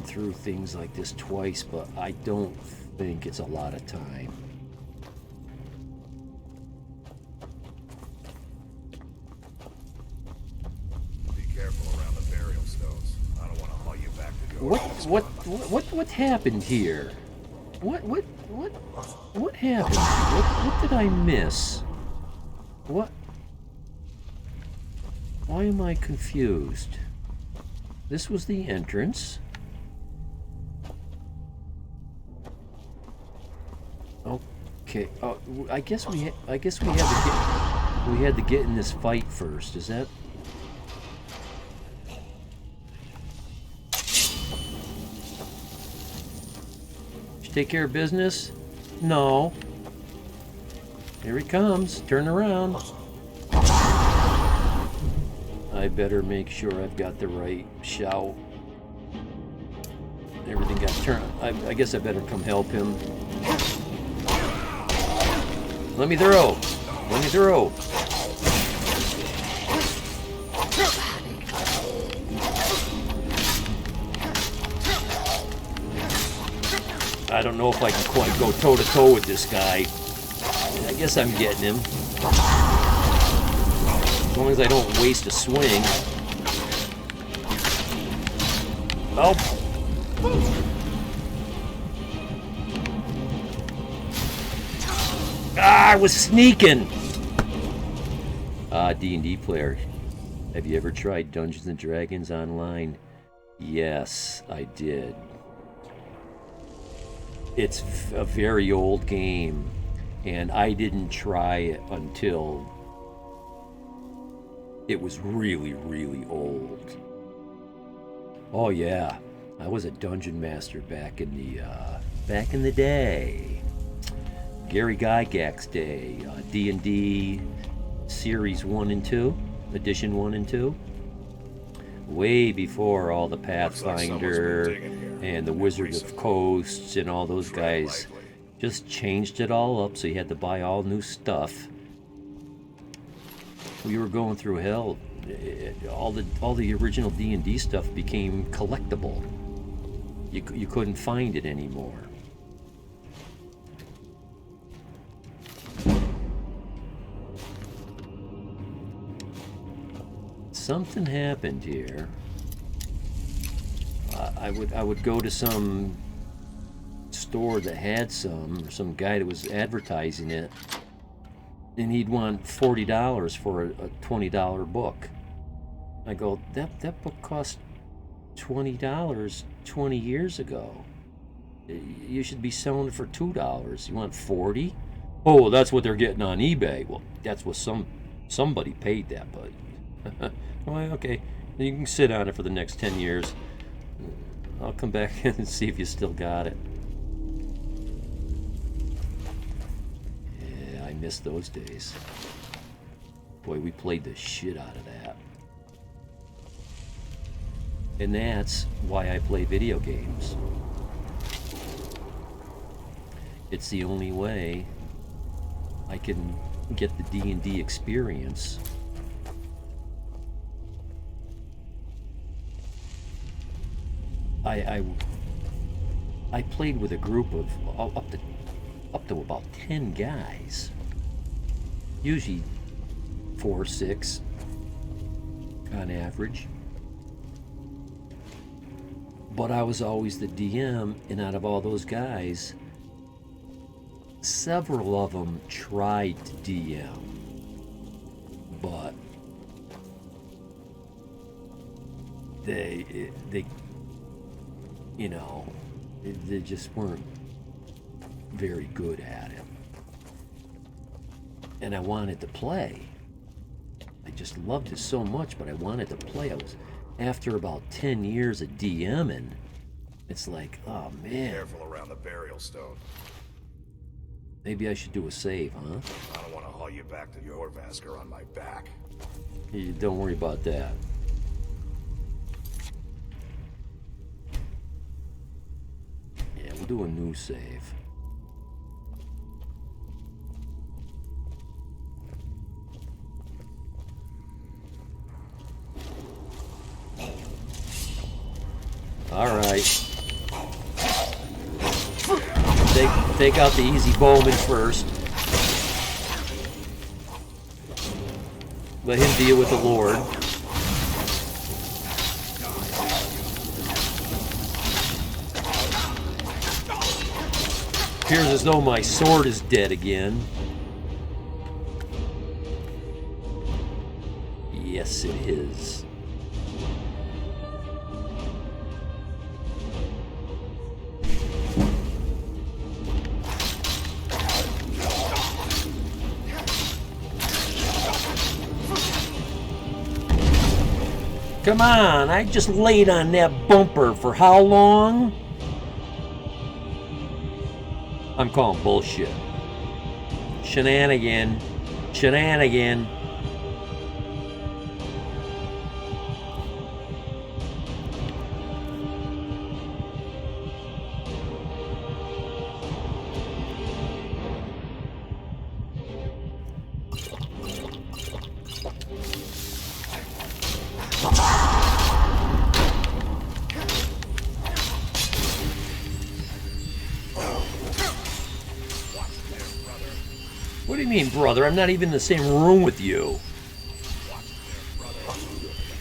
through things like this twice, but I don't think it's a lot of time. Be careful around the burial stones. I don't want to haul you back to your What happened here? What happened? What did I miss? What? Why am I confused? This was the entrance. Okay. Oh, I guess we had to get in this fight first. Is that? Did you take care of business? No. Here he comes. Turn around. I better make sure I've got the right shout. Everything got turned. I guess I better come help him. Let me throw. Let me throw. I don't know if I can quite go toe-to-toe with this guy. I guess I'm getting him. As long as I don't waste a swing. Oh. Ah, I was sneaking. D&D player. Have you ever tried Dungeons and Dragons online? Yes, I did. It's a very old game, and I didn't try it until it was really, really old. Oh yeah, I was a dungeon master back in the day. Gary Gygax's day, D&D Series 1 and 2, Edition 1 and 2. Way before all the Pathfinder and the Wizard of Coasts and all those guys just changed it all up, so you had to buy all new stuff. We were going through hell. All the original D&D stuff became collectible. You couldn't find it anymore. Something happened here. I would go to some store that had some guy that was advertising it, and he'd want $40 for a $20 book. I go, that book cost $20 20 years ago. You should be selling it for $2. You want $40? Oh, that's what they're getting on eBay. Well, that's what somebody paid that, but well, okay. You can sit on it for the next 10 years. I'll come back and see if you still got it. Yeah, I miss those days. Boy, we played the shit out of that. And that's why I play video games. It's the only way I can get the D&D experience. I played with a group of up to about 10 guys. Usually 4 or 6 on average. But I was always the DM, and out of all those guys, several of them tried to DM, but they you know, they just weren't very good at it. And I wanted to play. I just loved it so much, but I wanted to play. after about 10 years of DMing, it's like, oh man. Careful around the burial stone. Maybe I should do a save, huh? I don't want to haul you back to your Vasker on my back. Don't worry about that. Yeah, we'll do a new save. All right. Take out the easy bowman first. Let him deal with the Lord. Appears as though my sword is dead again. Yes, it is. Come on, I just laid on that bumper for how long? I'm calling bullshit. Shenanigan. Shenanigan. What do you mean, brother? I'm not even in the same room with you.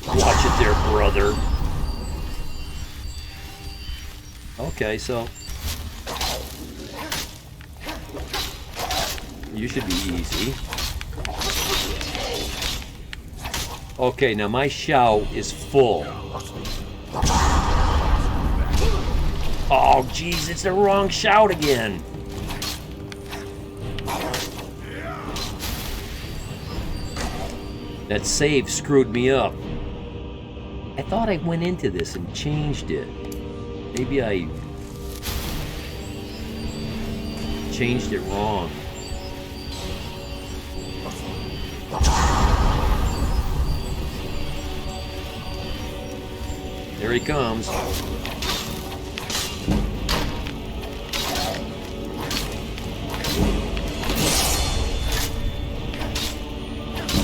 Watch it there, brother. Okay, so... you should be easy. Okay, now my shout is full. Oh, jeez, it's the wrong shout again. That save screwed me up. I thought I went into this and changed it. Maybe I changed it wrong. There he comes.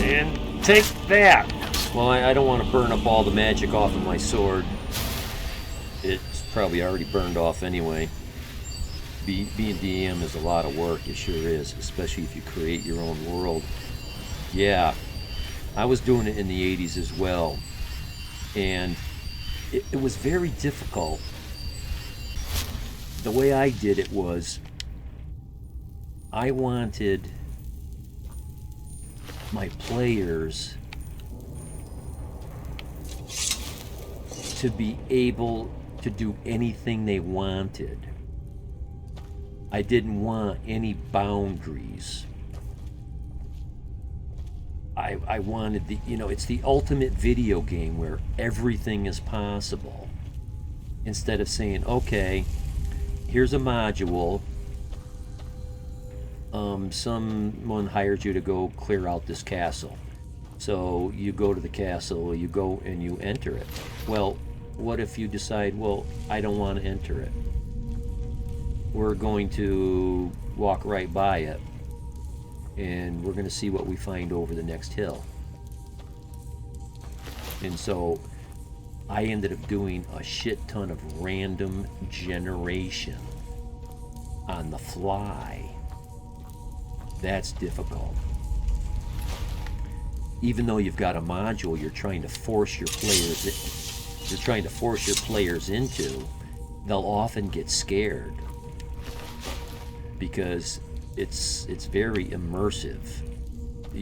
And take that! Well, I don't want to burn up all the magic off of my sword. It's probably already burned off anyway. Being DM is a lot of work, it sure is, especially if you create your own world. Yeah, I was doing it in the 80s as well, and it was very difficult. The way I did it was, I wanted my players to be able to do anything they wanted. I didn't want any boundaries. I wanted the, it's the ultimate video game where everything is possible. Instead of saying, okay, here's a module. Someone hired you to go clear out this castle. So you go to the castle, you go and you enter it. Well, what if you decide, well, I don't want to enter it? We're going to walk right by it, and we're going to see what we find over the next hill. And so I ended up doing a shit ton of random generation on the fly. That's difficult. Even though you've got a module you're trying to force your players into, they'll often get scared because it's very immersive.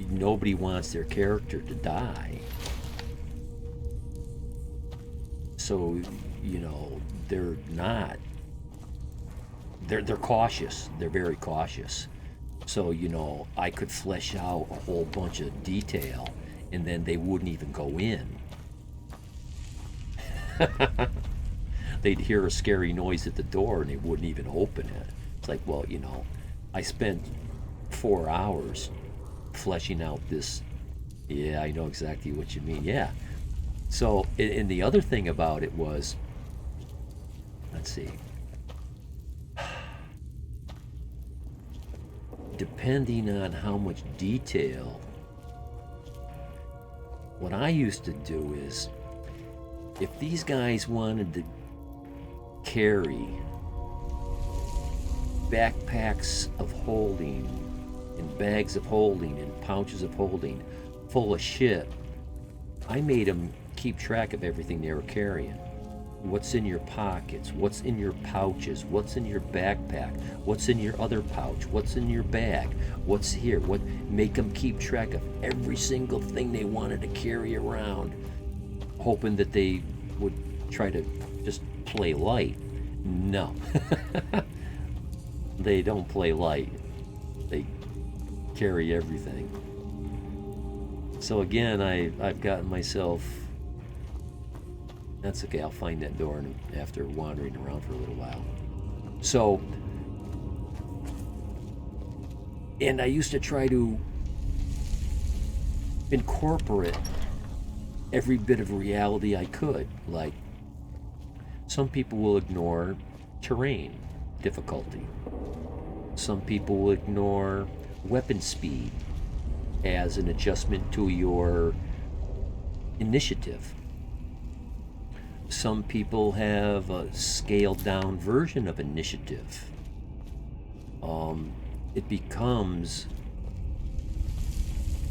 Nobody wants their character to die. So, they're cautious. They're very cautious. So, I could flesh out a whole bunch of detail and then they wouldn't even go in. They'd hear a scary noise at the door and they wouldn't even open it. It's like, well, you know, I spent 4 hours fleshing out this. Yeah, I know exactly what you mean. Yeah. So, and the other thing about it was, let's see, depending on how much detail, what I used to do is, if these guys wanted to carry backpacks of holding and bags of holding and pouches of holding full of shit, I made them keep track of everything they were carrying. What's in your pockets, what's in your pouches, what's in your backpack, what's in your other pouch, what's in your bag, what's here, what, make them keep track of every single thing they wanted to carry around, hoping that they would try to just play light. No. They don't play light. They carry everything. So again, I've gotten myself... That's okay, I'll find that door after wandering around for a little while. So, and I used to try to incorporate every bit of reality I could. Like, some people will ignore terrain difficulty. Some people will ignore weapon speed as an adjustment to your initiative. Some people have a scaled down version of initiative. It becomes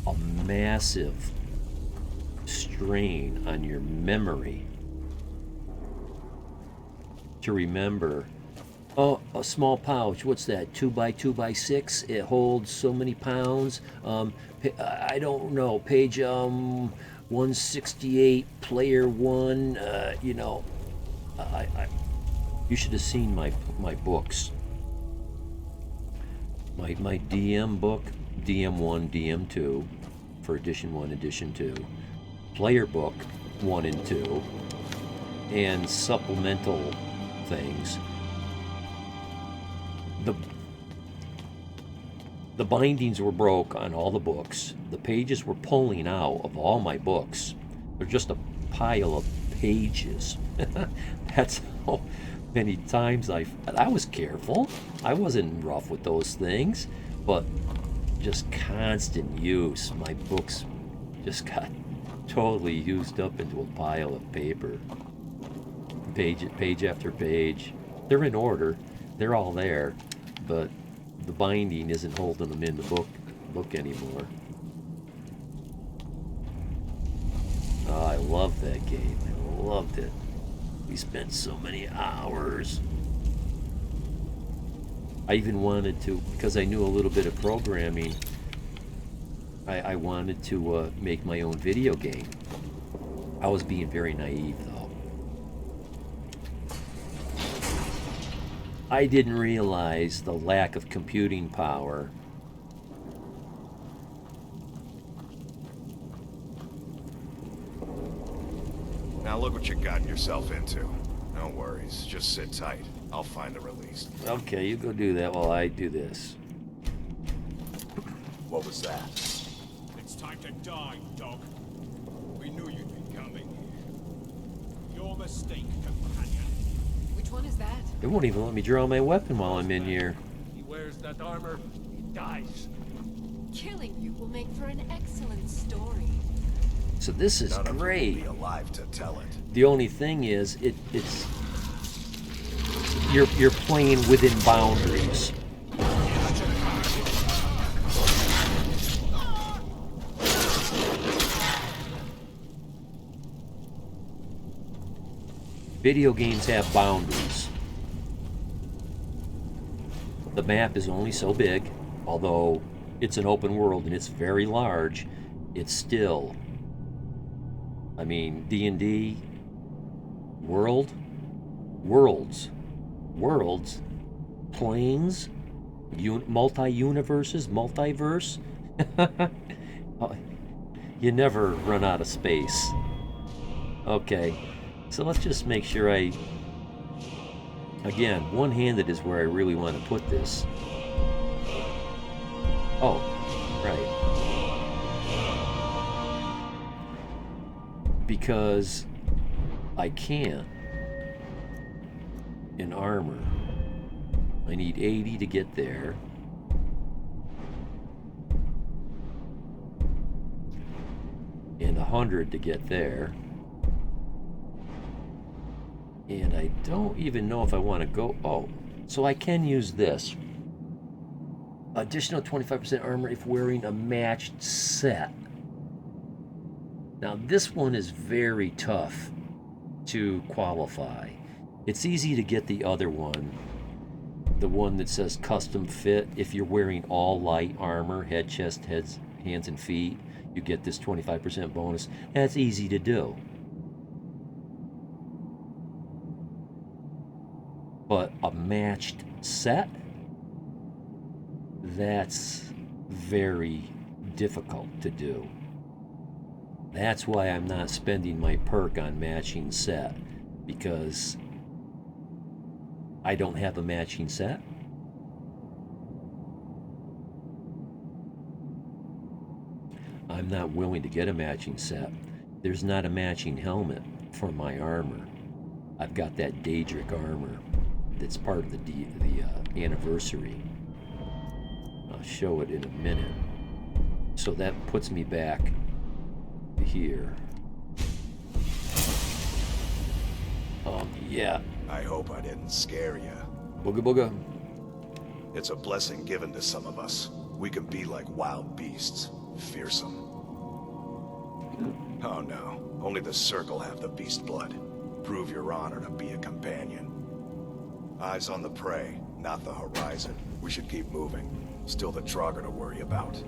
a massive strain on your memory to remember, oh, a small pouch, what's that, 2x2x6, it holds so many pounds. I don't know, page 168, player 1, you know, you should have seen my books. My DM book, DM1, DM2, for edition 1, edition 2, player book 1 and 2, and supplemental things. The bindings were broke on all the books. The pages were pulling out of all my books. They're just a pile of pages. That's how many times I was careful. I wasn't rough with those things, but just constant use. My books just got totally used up into a pile of paper. Page after page. They're in order. They're all there, but the binding isn't holding them in the book anymore. Oh, I love that game. I loved it. We spent so many hours. I even wanted to, because I knew a little bit of programming, I wanted to make my own video game. I was being very naive, though. I didn't realize the lack of computing power. Now look what you've gotten yourself into. No worries, just sit tight. I'll find the release. Okay, you go do that while I do this. What was that? It's time to die, dog. We knew you'd be coming. Your mistake, companion. Which one is that? It won't even let me draw my weapon while I'm in here. He wears that armor, he dies. Killing you will make for an excellent story. So this is None of you great. will be alive to tell it. The only thing is, it's you're playing within boundaries. Video games have boundaries. The map is only so big, although it's an open world and it's very large. It's still, I mean, D&D, worlds, planes, multi-universes, multiverse. You never run out of space. Okay, So let's just make sure again, one-handed is where I really want to put this. Oh, right. Because I can't in armor. I need 80 to get there. And 100 to get there. And I don't even know if I want to go... Oh, so I can use this. Additional 25% armor if wearing a matched set. Now this one is very tough to qualify. It's easy to get the other one. The one that says custom fit. If you're wearing all light armor, head, chest, heads, hands, and feet, you get this 25% bonus. That's easy to do. But a matched set, that's very difficult to do. That's why I'm not spending my perk on matching set, because I don't have a matching set. I'm not willing to get a matching set. There's not a matching helmet for my armor. I've got that Daedric armor that's part of the anniversary. I'll show it in a minute. So that puts me back here. Yeah. I hope I didn't scare you. Booga booga. It's a blessing given to some of us. We can be like wild beasts. Fearsome. Oh no. Only the Circle have the beast blood. Prove your honor to be a companion. Eyes on the prey, not the horizon. We should keep moving. Still the Draugr to worry about.